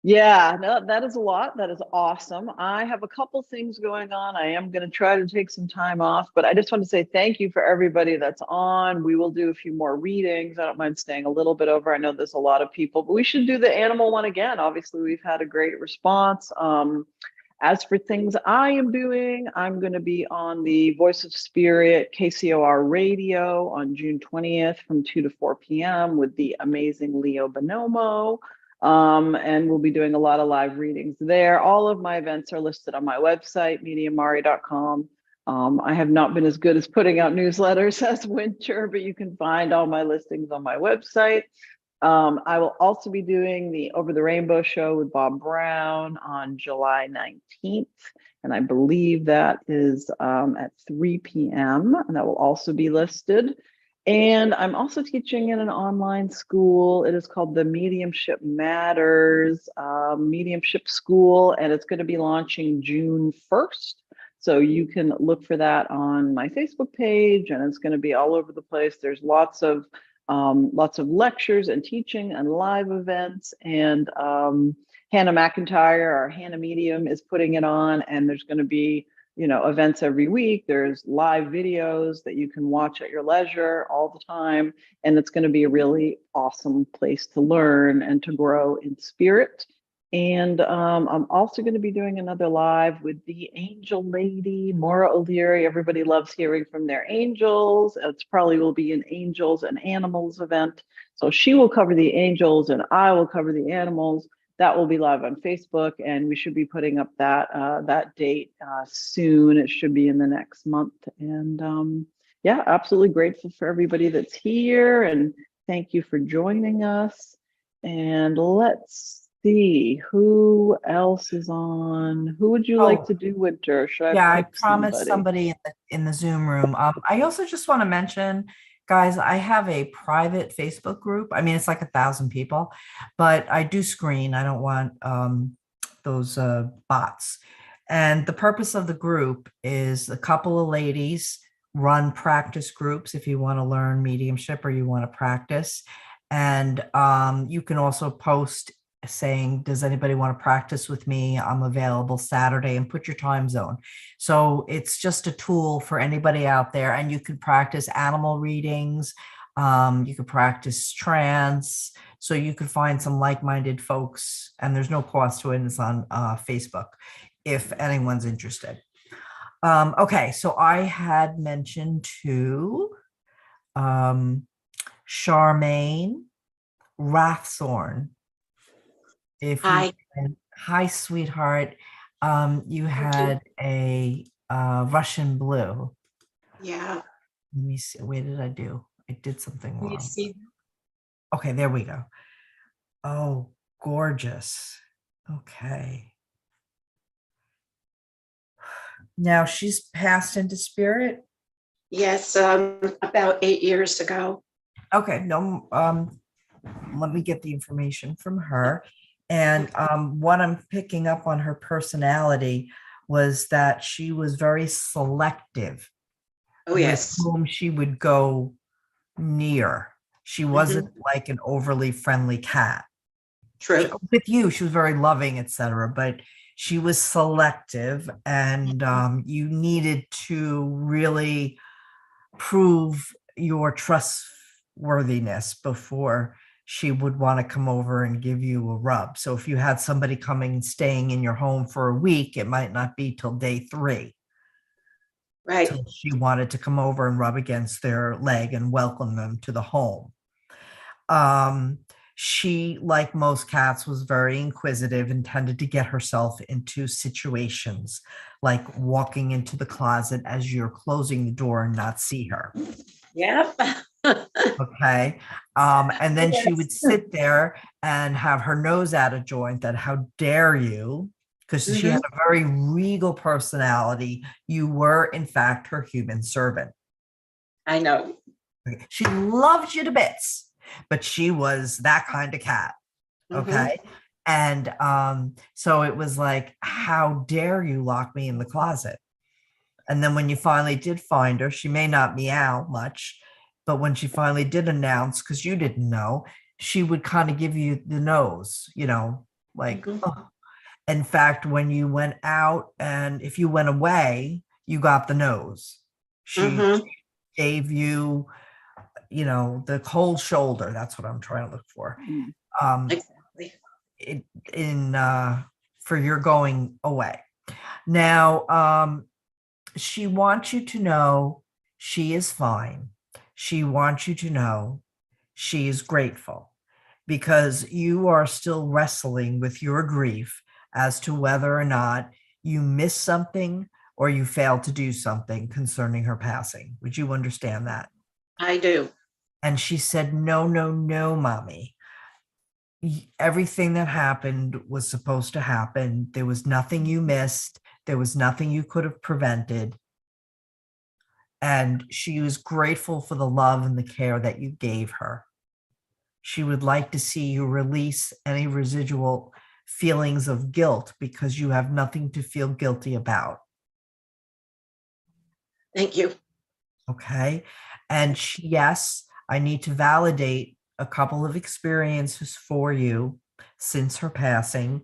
yeah, no, that is a lot. That is awesome. I have a couple things going on. I am going to try to take some time off, but I just want to say thank you for everybody that's on. We will do a few more readings. I don't mind staying a little bit over. I know there's a lot of people, but we should do the animal one again. Obviously, we've had a great response. As for things I am doing, I'm going to be on the Voice of Spirit KCOR radio on June 20th from 2 to 4 p.m. with the amazing Leo Bonomo. And we'll be doing a lot of live readings there. All of my events are listed on my website, mediummari.com. I have not been as good as putting out newsletters as Winter, but you can find all my listings on my website. I will also be doing the Over the Rainbow show with Bob Brown on July 19th. And I believe that is at 3 p.m. and that will also be listed. And I'm also teaching in an online school. It is called the Mediumship Matters Mediumship School, and it's going to be launching June 1st. So you can look for that on my Facebook page, and it's going to be all over the place. There's lots of lots of lectures and teaching and live events. And Hannah McIntyre, our Hannah Medium, is putting it on, and there's going to be, you know, events every week. There's live videos that you can watch at your leisure all the time. And it's going to be a really awesome place to learn and to grow in spirit. And I'm also going to be doing another live with the angel lady, Maura O'Leary. Everybody loves hearing from their angels. It's probably will be an angels and animals event. So she will cover the angels and I will cover the animals. That will be live on Facebook, and we should be putting up that date soon. It should be in the next month. And yeah, absolutely grateful for everybody that's here, and thank you for joining us. And let's see who else is on. Who would you like to do, Winter? Should I pick promised somebody in the Zoom room. I also just want to mention, guys, I have a private Facebook group. I mean, it's like 1,000 people, but I do screen. I don't want those bots. And the purpose of the group is a couple of ladies run practice groups if you want to learn mediumship or you want to practice. And you can also post saying, does anybody want to practice with me? I'm available Saturday, and put your time zone. So it's just a tool for anybody out there, and you can practice animal readings. You could practice trance. So you could find some like-minded folks, and there's no cost to it. It's on Facebook if anyone's interested. Okay, so I had mentioned to Charmaine Raththorn. If Hi. Hi, sweetheart. You had a Russian blue. Yeah. Let me see. Where did I do? I did something You wrong. see, Okay, there we go. Oh, gorgeous. Okay. Now she's passed into spirit. yes, about 8 years ago. Okay, no, let me get the information from her. And what I'm picking up on her personality was that she was very selective Oh, with yes. whom she would go near. She wasn't like an overly friendly cat. True. With you, she was very loving, etc. But she was selective, and you needed to really prove your trustworthiness before she would want to come over and give you a rub. So if you had somebody coming and staying in your home for a week, it might not be till day 3. Right. Till she wanted to come over and rub against their leg and welcome them to the home. She, like most cats, was very inquisitive and tended to get herself into situations like walking into the closet as you're closing the door and not see her. Yep. Okay. And then she would sit there and have her nose out of joint that how dare you, because she had a very regal personality. You were, in fact, her human servant. I know. She loved you to bits, but she was that kind of cat. Okay. And so it was like, how dare you lock me in the closet? And then when you finally did find her, she may not meow much, but when she finally did announce, because you didn't know, she would kind of give you the nose, you know, like, oh. In fact, when you went out and if you went away, you got the nose. She gave you, you know, the cold shoulder. That's what I'm trying to look for. Exactly. For your going away. Now, she wants you to know she is fine. She wants you to know she is grateful, because you are still wrestling with your grief as to whether or not you missed something or you failed to do something concerning her passing. Would you understand that? I do. And she said, no, no, no, mommy. Everything that happened was supposed to happen. There was nothing you missed. There was nothing you could have prevented. And she was grateful for the love and the care that you gave her. She would like to see you release any residual feelings of guilt, because you have nothing to feel guilty about. Thank you. Okay. And yes, I need to validate a couple of experiences for you since her passing.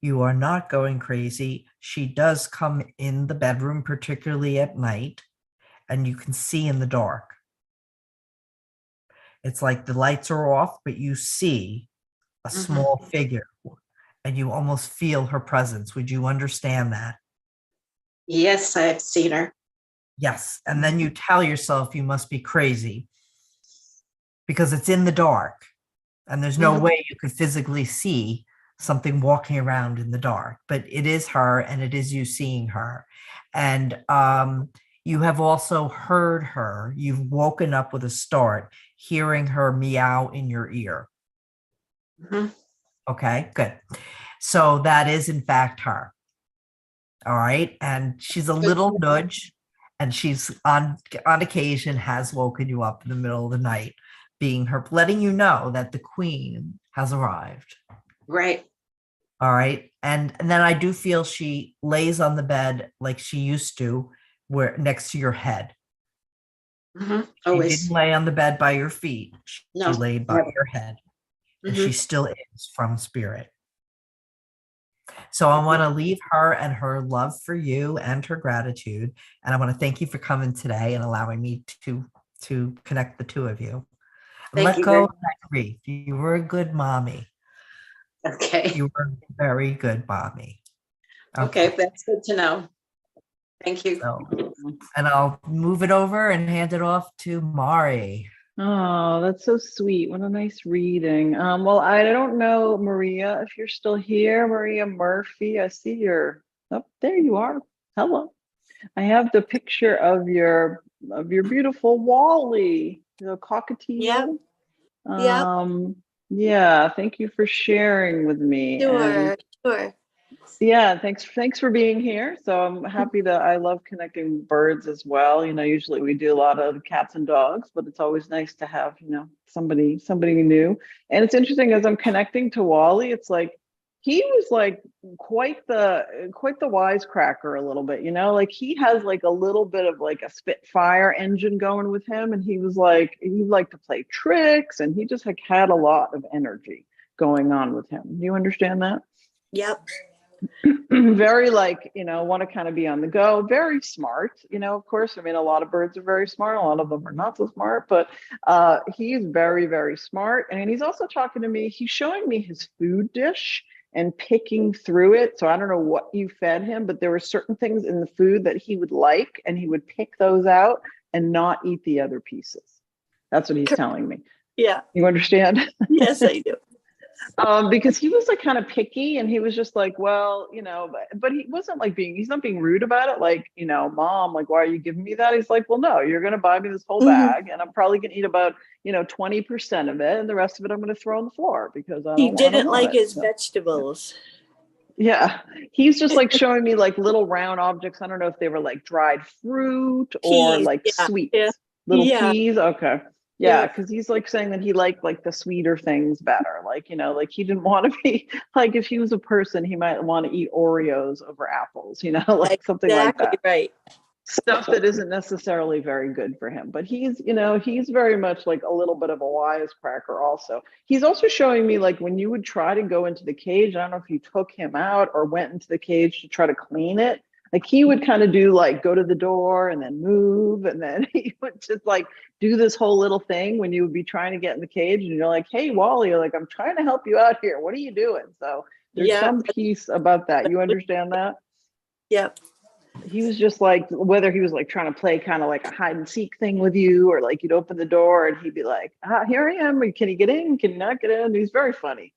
You are not going crazy. She does come in the bedroom, particularly at night, and you can see in the dark. It's like the lights are off, but you see a small figure and you almost feel her presence. Would you understand that? Yes, I've seen her. Yes. And then you tell yourself you must be crazy because it's in the dark and there's no way you could physically see something walking around in the dark, but it is her and it is you seeing her. And you have also heard her. You've woken up with a start, hearing her meow in your ear. Okay, good. So that is in fact her. All right. And she's a little nudge, and she's on occasion has woken you up in the middle of the night, being her, letting you know that the queen has arrived. Right. All right. And then I do feel she lays on the bed like she used to, where next to your head. She Always. didn't lay on the bed by your feet. She No, laid by never. your head. And she still is from spirit. So I want to leave her and her love for you and her gratitude. And I want to thank you for coming today and allowing me to connect the two of you. And Thank let you go very of that grief. You were a good mommy. Okay. You were a very good mommy. Okay, that's good to know. Thank you. So, and I'll move it over and hand it off to Mari. Oh, that's so sweet. What a nice reading. Well, I don't know, Maria, if you're still here. Maria Murphy, I see you're up there. You are. Hello. I have the picture of your beautiful Wally, the cockatiel. Yeah, thank you for sharing with me. And Sure. yeah, thanks for being here. So I'm happy that I love connecting with birds as well. You know, usually we do a lot of cats and dogs, but it's always nice to have, you know, somebody new. And it's interesting as I'm connecting to Wally, it's like he was like quite the wisecracker a little bit, you know, like he has like a little bit of like a Spitfire engine going with him. And he was like, he liked to play tricks, and he just like had a lot of energy going on with him. Do you understand that? Yep. Very like, you know, want to kind of be on the go, very smart, you know, of course. I mean, a lot of birds are very smart, a lot of them are not so smart, but he's very, very smart. And he's also talking to me, he's showing me his food dish and picking through it. So I don't know what you fed him, but there were certain things in the food that he would like, and he would pick those out and not eat the other pieces. That's what he's telling me. Yeah. You understand? Yes, I do. Because he was like kind of picky, and he was just like, well, you know, but he wasn't like he's not being rude about it. Like, you know, mom, like, why are you giving me that? He's like, well, no, you're going to buy me this whole bag, and I'm probably going to eat about, you know, 20% of it. And the rest of it, I'm going to throw on the floor because I He don't didn't want like it. his vegetables. Yeah. He's just like showing me like little round objects. I don't know if they were like dried fruit or Peas, like yeah, sweets, yeah. little Yeah. peas. Okay. Yeah, because he's like saying that he liked like the sweeter things better. Like, you know, like he didn't want to be like, if he was a person, he might want to eat Oreos over apples, you know, like something like that. Right. Stuff that isn't necessarily very good for him. But he's, you know, he's very much like a little bit of a wisecracker also. He's also showing me like when you would try to go into the cage, I don't know if you took him out or went into the cage to try to clean it. Like he would kind of do like go to the door and then move, and then he would just like do this whole little thing when you would be trying to get in the cage, and you're like, hey, Wally, you're like, I'm trying to help you out here. What are you doing? So there's some piece about that. You understand that? Yep. He was just like, whether he was like trying to play kind of like a hide and seek thing with you, or like you'd open the door and he'd be like, here I am. Can he get in? Can he not get in? He's very funny.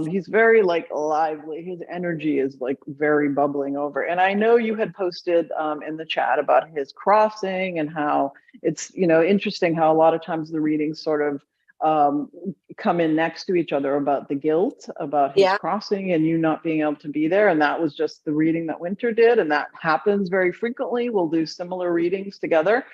He's very like lively. His energy is like very bubbling over. And I know you had posted in the chat about his crossing and how it's, you know, interesting how a lot of times the readings sort of come in next to each other about the guilt about his crossing and you not being able to be there. And that was just the reading that Winter did, and that happens very frequently. We'll do similar readings together.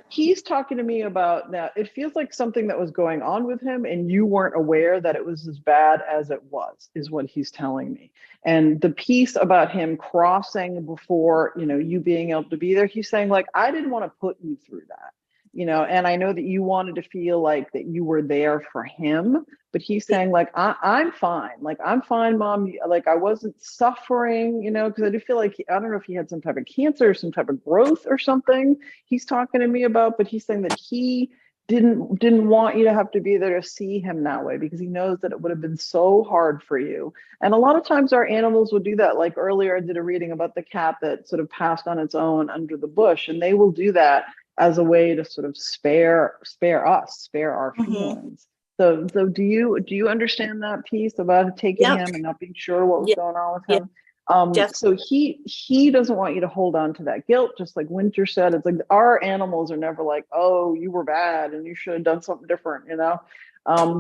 He's talking to me about that. It feels like something that was going on with him and you weren't aware that it was as bad as it was, is what he's telling me. And the piece about him crossing before, you know, you being able to be there, he's saying like, I didn't want to put you through that. and I know that you wanted to feel like that you were there for him, but he's saying like, I'm fine. Like, I'm fine, mom. Like, I wasn't suffering, because I do feel like, I don't know if he had some type of cancer or some type of growth or something he's talking to me about, but he's saying that he didn't want you to have to be there to see him that way, because he knows that it would have been so hard for you. And a lot of times our animals will do that. Like earlier, I did a reading about the cat that sort of passed on its own under the bush, and they will do that as a way to sort of spare our feelings. So do you understand that piece about taking him and not being sure what was going on with him? So he doesn't want you to hold on to that guilt, just like Winter said. It's like our animals are never like, oh, you were bad and you should have done something different,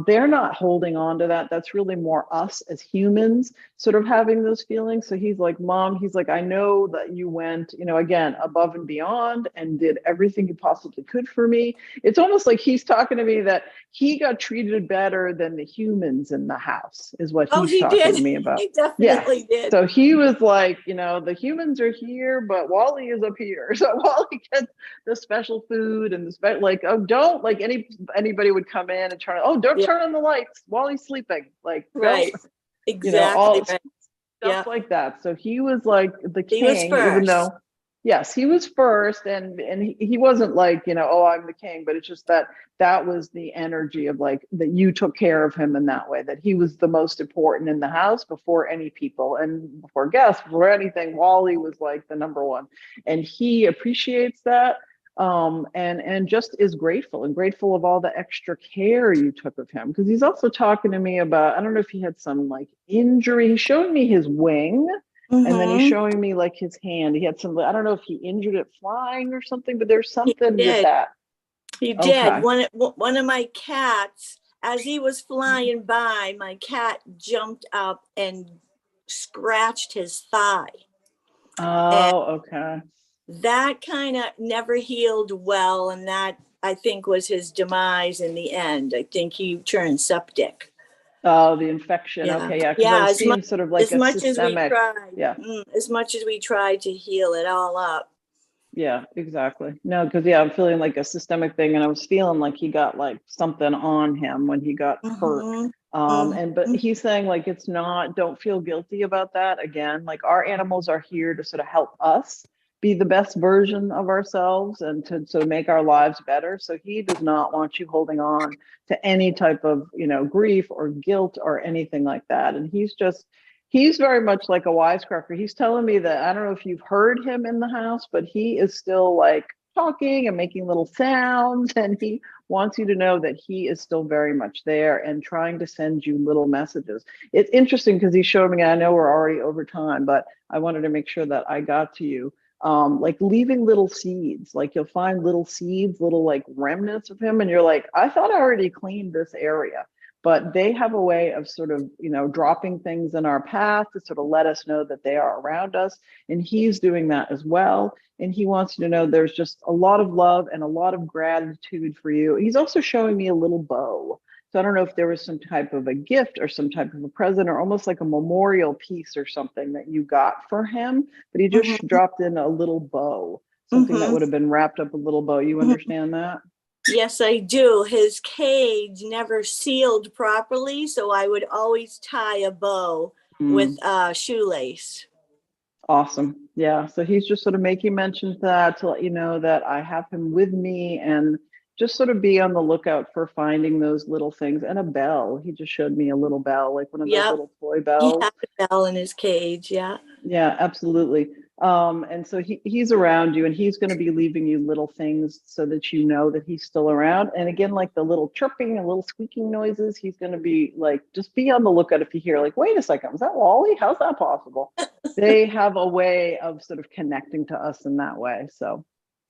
they're not holding on to that. That's really more us as humans sort of having those feelings. So he's like, mom, he's like, I know that you went, again, above and beyond and did everything you possibly could for me. It's almost like he's talking to me that he got treated better than the humans in the house, is what he's talking to me about. He definitely did. So he was like, the humans are here, but Wally is up here. So Wally gets the special food and like, oh, don't, like anybody would come in and try to, oh, don't turn on the lights. Wally's sleeping. Like, right. Don't, exactly. Right. Stuff like that. So he was like the king, He was first. even though, yes, he was first, and he wasn't like, oh, I'm the king, but it's just that was the energy of like that you took care of him in that way, that he was the most important in the house before any people and before guests, before anything. Wally was like the number one, and he appreciates that. And just is grateful of all the extra care you took of him. Because he's also talking to me about, I don't know if he had some like injury. He's showing me his wing, and then he's showing me like his hand. He had some, I don't know if he injured it flying or something, but there's something with that. He did. One of my cats, as he was flying by, my cat jumped up and scratched his thigh. Oh, okay. That kind of never healed well, and that I think was his demise in the end. I think he turned septic. Oh, the infection. Yeah. Okay, yeah. Because I was seeing sort of like a systemic. As much as we tried to heal it all up. Yeah, exactly. No, because I'm feeling like a systemic thing, and I was feeling like he got like something on him when he got hurt. But he's saying like it's not. Don't feel guilty about that. Again, like our animals are here to sort of help us be the best version of ourselves and to sort of make our lives better. So he does not want you holding on to any type of, grief or guilt or anything like that. And he's very much like a wisecracker. He's telling me that, I don't know if you've heard him in the house, but he is still like talking and making little sounds. And he wants you to know that he is still very much there and trying to send you little messages. It's interesting because he's showing me, I know we're already over time, but I wanted to make sure that I got to you. Like leaving little seeds, like you'll find little seeds, little like remnants of him. And you're like, I thought I already cleaned this area, but they have a way of sort of, dropping things in our path to sort of let us know that they are around us. And he's doing that as well. And he wants you to know there's just a lot of love and a lot of gratitude for you. He's also showing me a little bow. So I don't know if there was some type of a gift or some type of a present or almost like a memorial piece or something that you got for him, but he just dropped in a little bow, something that would have been wrapped up a little bow. You understand that? Yes, I do. His cage never sealed properly, so I would always tie a bow with shoelace. Awesome. Yeah. So he's just sort of making mention to that to let you know that I have him with me, and just sort of be on the lookout for finding those little things. And a bell. He just showed me a little bell, like one of those little toy bells. He had a bell in his cage. Yeah. Yeah, absolutely. And so he's around you, and he's going to be leaving you little things so that you know that he's still around. And again, like the little chirping and little squeaking noises, he's going to be like, just be on the lookout if you hear like, wait a second, was that Wally? How's that possible? They have a way of sort of connecting to us in that way. So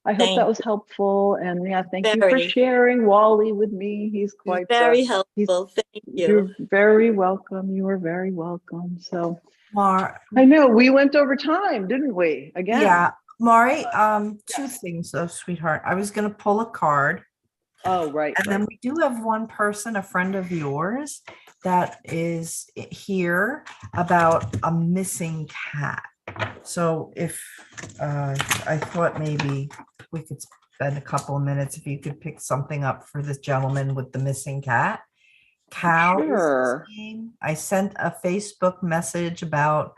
I hope that was helpful. And yeah, thank you for sharing Wally with me. He's quite very helpful. Thank you. You're very welcome. You are very welcome. So Mar, I know we went over time, didn't we? Again. Yeah, Mari, two things though, sweetheart. I was going to pull a card. Oh, right. And then we do have one person, a friend of yours, that is here about a missing cat. So if I thought maybe we could spend a couple of minutes if you could pick something up for this gentleman with the missing cat. Cal is his Sure. name. I sent a Facebook message about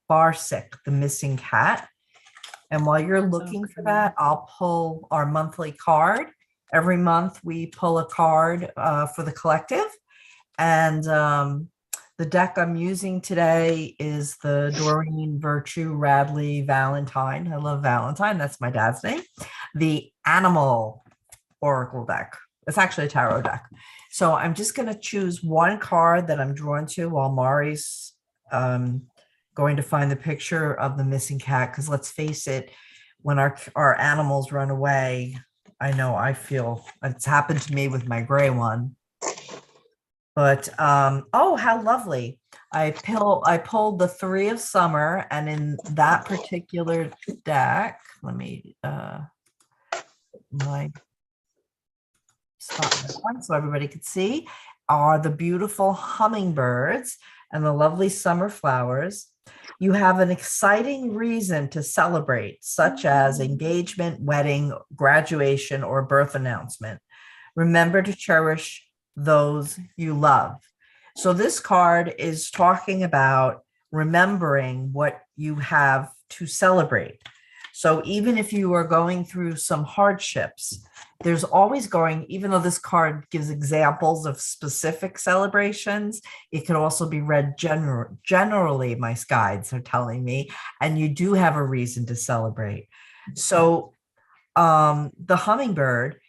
Barsick, the missing cat. And while you're looking for that, I'll pull our monthly card. Every month we pull a card for the collective. And the deck I'm using today is the Doreen Virtue Radley Valentine. I love Valentine. That's my dad's name. The Animal Oracle deck. It's actually a tarot deck. So I'm just going to choose one card that I'm drawn to while Mari's going to find the picture of the missing cat. Because let's face it, when our animals run away, I know I feel it's happened to me with my gray one. But oh, how lovely. I pulled the 3 of Summer, and in that particular deck, let me my stop this one so everybody could see, are the beautiful hummingbirds and the lovely summer flowers. You have an exciting reason to celebrate, such as engagement, wedding, graduation, or birth announcement. Remember to cherish those you love. So this card is talking about remembering what you have to celebrate. So even if you are going through some hardships, there's always even though this card gives examples of specific celebrations, it can also be read generally, my guides are telling me, and you do have a reason to celebrate. So the hummingbird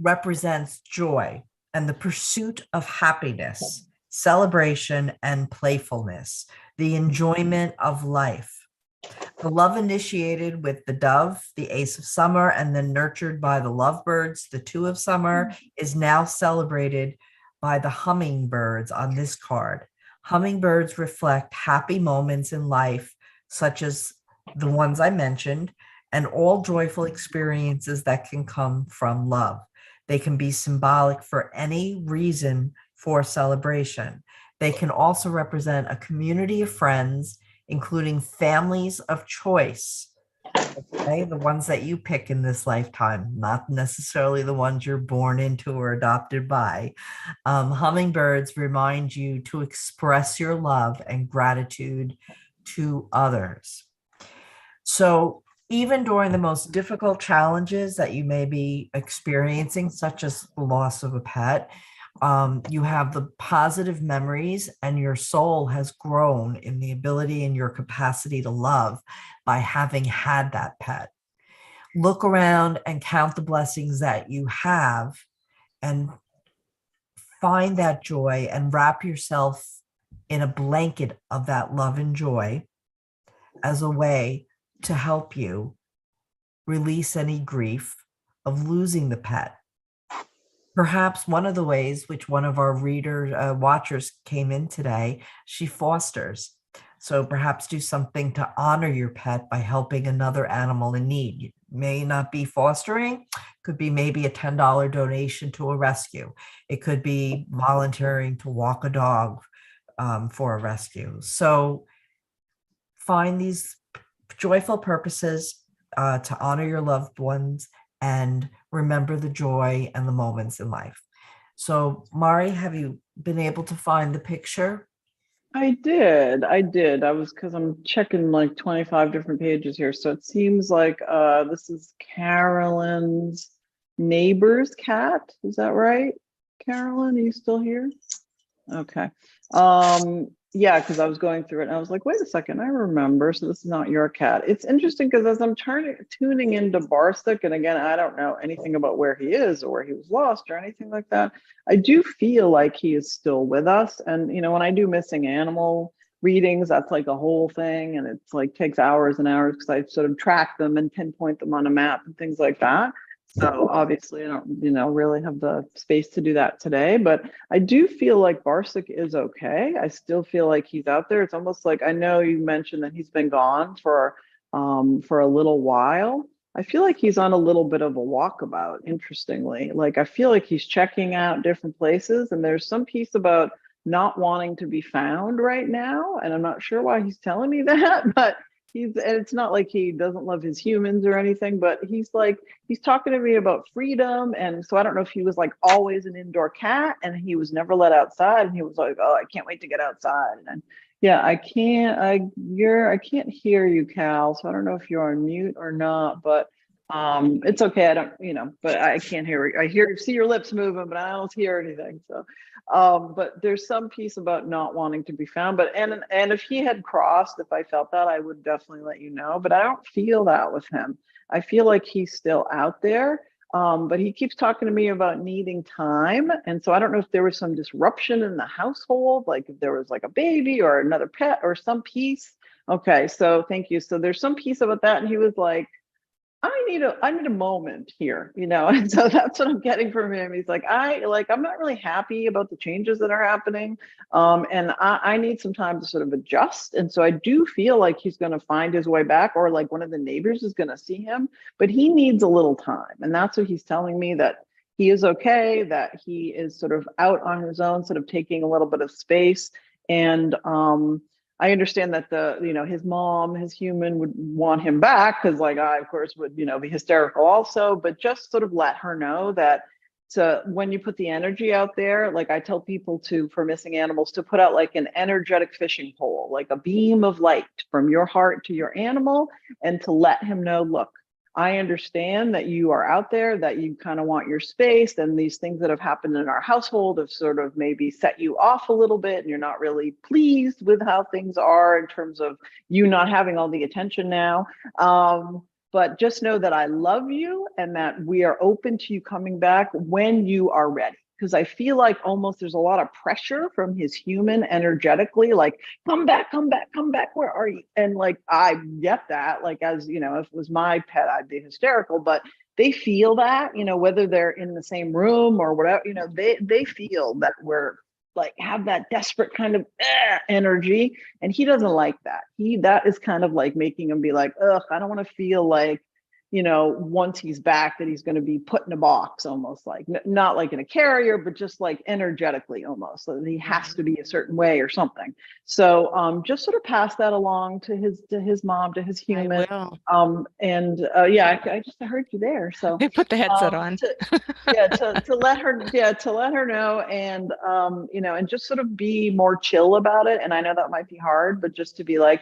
represents joy and the pursuit of happiness, celebration, and playfulness, the enjoyment of life. The love initiated with the dove, the ace of summer, and then nurtured by the lovebirds, the 2 of summer, is now celebrated by the hummingbirds on this card. Hummingbirds reflect happy moments in life, such as the ones I mentioned, and all joyful experiences that can come from love. They can be symbolic for any reason for celebration. They can also represent a community of friends, including families of choice, okay? The ones that you pick in this lifetime, not necessarily the ones you're born into or adopted by. Hummingbirds remind you to express your love and gratitude to others. So even during the most difficult challenges that you may be experiencing, such as the loss of a pet, you have the positive memories, and your soul has grown in the ability and your capacity to love by having had that pet. Look around and count the blessings that you have and find that joy and wrap yourself in a blanket of that love and joy as a way to help you release any grief of losing the pet. Perhaps one of the ways which one of our watchers came in today, she fosters. So perhaps do something to honor your pet by helping another animal in need. It may not be fostering, could be maybe a $10 donation to a rescue. It could be volunteering to walk a dog for a rescue. So find these joyful purposes to honor your loved ones and remember the joy and the moments in life. So, Mari, have you been able to find the picture? I did. Because I'm checking like 25 different pages here. So it seems like this is Carolyn's neighbor's cat. Is that right? Carolyn, are you still here? Okay. Yeah, because I was going through it and I was like, wait a second, I remember. So this is not your cat. It's interesting because as I'm tuning into Barsick, and again, I don't know anything about where he is or where he was lost or anything like that. I do feel like he is still with us. And, you know, when I do missing animal readings, that's like a whole thing. And it's like takes hours and hours because I sort of track them and pinpoint them on a map and things like that. So obviously I don't, really have the space to do that today, but I do feel like Barsick is okay. I still feel like he's out there. It's almost like, I know you mentioned that he's been gone for a little while. I feel like he's on a little bit of a walkabout, interestingly. Like I feel like he's checking out different places, and there's some piece about not wanting to be found right now. And I'm not sure why he's telling me that, but and it's not like he doesn't love his humans or anything, but he's talking to me about freedom. And so I don't know if he was like always an indoor cat and he was never let outside. And he was like, oh, I can't wait to get outside. And yeah, I can't hear you, Cal. So I don't know if you're on mute or not, but it's okay. I don't, but I can't hear. See your lips moving, but I don't hear anything. So but there's some piece about not wanting to be found. But and if he had crossed, if I felt that, I would definitely let you know. But I don't feel that with him. I feel like he's still out there. But he keeps talking to me about needing time. And so I don't know if there was some disruption in the household, like if there was like a baby or another pet or some piece. Okay, so thank you. So there's some piece about that. And he was like, I need a moment here, and so that's what I'm getting from him. He's like, I'm not really happy about the changes that are happening. And I need some time to sort of adjust. And so I do feel like he's going to find his way back, or like one of the neighbors is going to see him, but he needs a little time. And that's what he's telling me, that he is okay, that he is sort of out on his own, sort of taking a little bit of space. And I understand that his mom, his human, would want him back because, like, I, of course, would, be hysterical also, but just sort of let her know that when you put the energy out there, like I tell people for missing animals, to put out like an energetic fishing pole, like a beam of light from your heart to your animal, and to let him know, look, I understand that you are out there, that you kind of want your space, and these things that have happened in our household have sort of maybe set you off a little bit, and you're not really pleased with how things are in terms of you not having all the attention now. But just know that I love you and that we are open to you coming back when you are ready. Because I feel like almost there's a lot of pressure from his human energetically, like, come back, where are you? And like, I get that, like, as if it was my pet, I'd be hysterical, but they feel that, whether they're in the same room or whatever, they feel that we're like, have that desperate kind of energy. And he doesn't like that. That is kind of like making him be like, ugh, I don't want to feel like, once he's back, that he's going to be put in a box, almost like, not like in a carrier, but just like energetically almost, so that he has to be a certain way or something. So just sort of pass that along to his mom, to his human. I will. I heard you there. So They put the headset on. to let her know, and and just sort of be more chill about it. And I know that might be hard, but just to be like,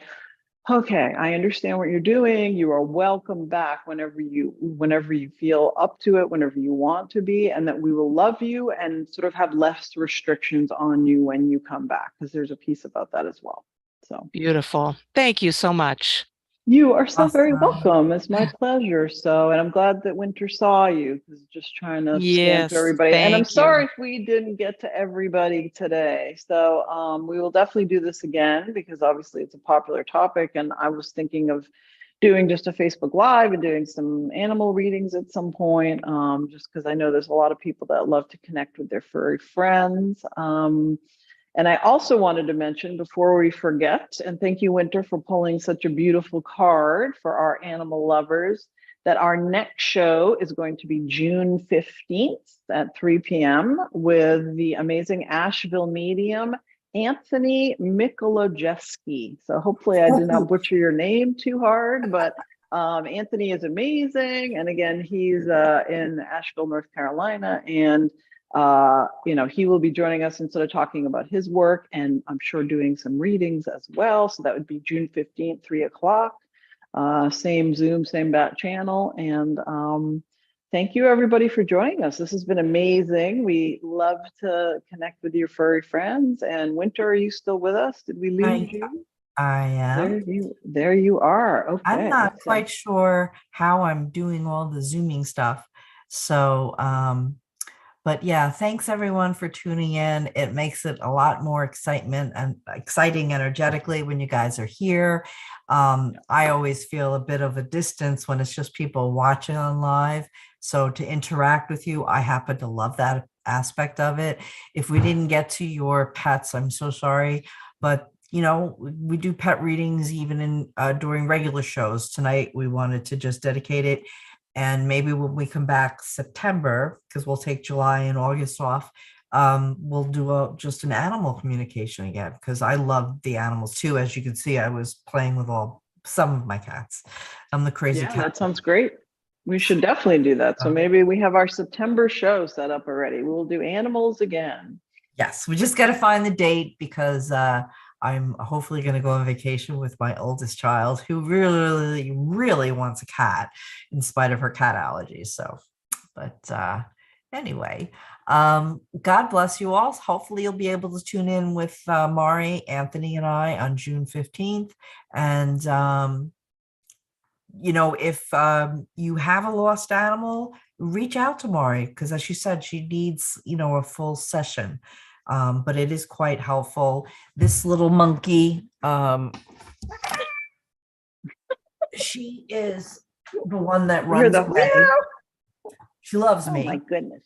okay, I understand what you're doing. You are welcome back whenever you feel up to it, whenever you want to be, and that we will love you and sort of have less restrictions on you when you come back, because there's a piece about that as well. So Beautiful. Thank you so much. you are so very Awesome. welcome. It's my pleasure. So, and I'm glad that Winter saw you, because just trying to scan Yes, through everybody. And I'm thank sorry you. if we didn't get to everybody today. So we will definitely do this again, because obviously it's a popular topic. And I was thinking of doing just a Facebook Live and doing some animal readings at some point, just because I know there's a lot of people that love to connect with their furry friends. And I also wanted to mention, before we forget, and thank you, Winter, for pulling such a beautiful card for our animal lovers, that our next show is going to be June 15th at 3 p.m. with the amazing Asheville medium, Anthony Mikolajewski. So hopefully I did not butcher your name too hard, but Anthony is amazing. And again, he's in Asheville, North Carolina, and he will be joining us and sort of talking about his work, and I'm sure doing some readings as well. So that would be June 15th, 3 o'clock, same Zoom, same bat channel. And thank you everybody for joining us. This has been amazing. We love to connect with your furry friends. And Winter, are you still with us? Did we lose you? I am. There you are. Okay. I'm not quite sure how I'm doing all the Zooming stuff. So, but yeah, thanks everyone for tuning in. It makes it a lot more exciting energetically when you guys are here. I always feel a bit of a distance when it's just people watching on live. So to interact with you, I happen to love that aspect of it. If we didn't get to your pets, I'm so sorry. But we do pet readings even in during regular shows. Tonight, we wanted to just dedicate it. And maybe when we come back September, because we'll take July and August off, we'll do just an animal communication again, because I love the animals too. As you can see, I was playing with all some of my cats. I'm the crazy Yeah, cat. that sounds great. We should definitely do that. So maybe we have our September show set up already. We'll do animals again. Yes, we just got to find the date because I'm hopefully going to go on vacation with my oldest child who really, really wants a cat in spite of her cat allergies. So, but anyway, God bless you all. Hopefully you'll be able to tune in with Mari, Anthony, and I on June 15th. And, you know, if you have a lost animal, reach out to Mari because, as she said, she needs, you know, a full session. But it is quite helpful. This little monkey, she is the one that You hear runs the away. meow? She loves Oh me. my goodness.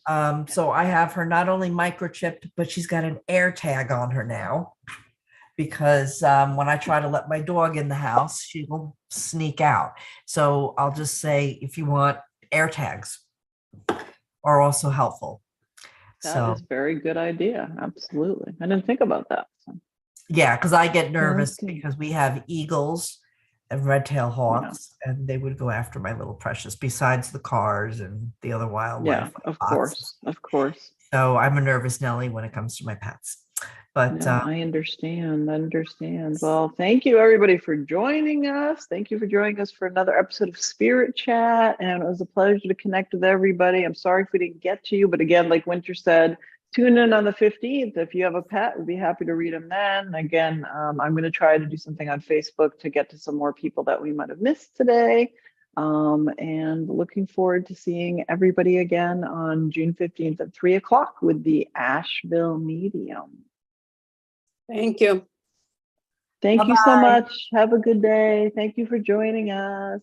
So I have her not only microchipped, but she's got an air tag on her now. Because when I try to let my dog in the house, she will sneak out. So I'll just say, if you want, air tags are also helpful. That is a very good idea. Absolutely. I didn't think about that. So. Yeah, because I get nervous Okay. because we have eagles and red-tailed hawks, and they would go after my little precious, besides the cars and the other wildlife. Yeah, like of foxes. course. Of course. So I'm a nervous Nelly when it comes to my pets. But No, I understand. I understand. Well, thank you everybody for joining us. Thank you for joining us for another episode of Spirit Chat. And it was a pleasure to connect with everybody. I'm sorry if we didn't get to you, but again, like Winter said, tune in on the 15th. If you have a pet, we'd be happy to read them then. Again, I'm going to try to do something on Facebook to get to some more people that we might have missed today. And looking forward to seeing everybody again on June 15th at 3:00 with the Asheville Medium. Thank you. Thank you so Bye-bye. much. Have a good day. Thank you for joining us.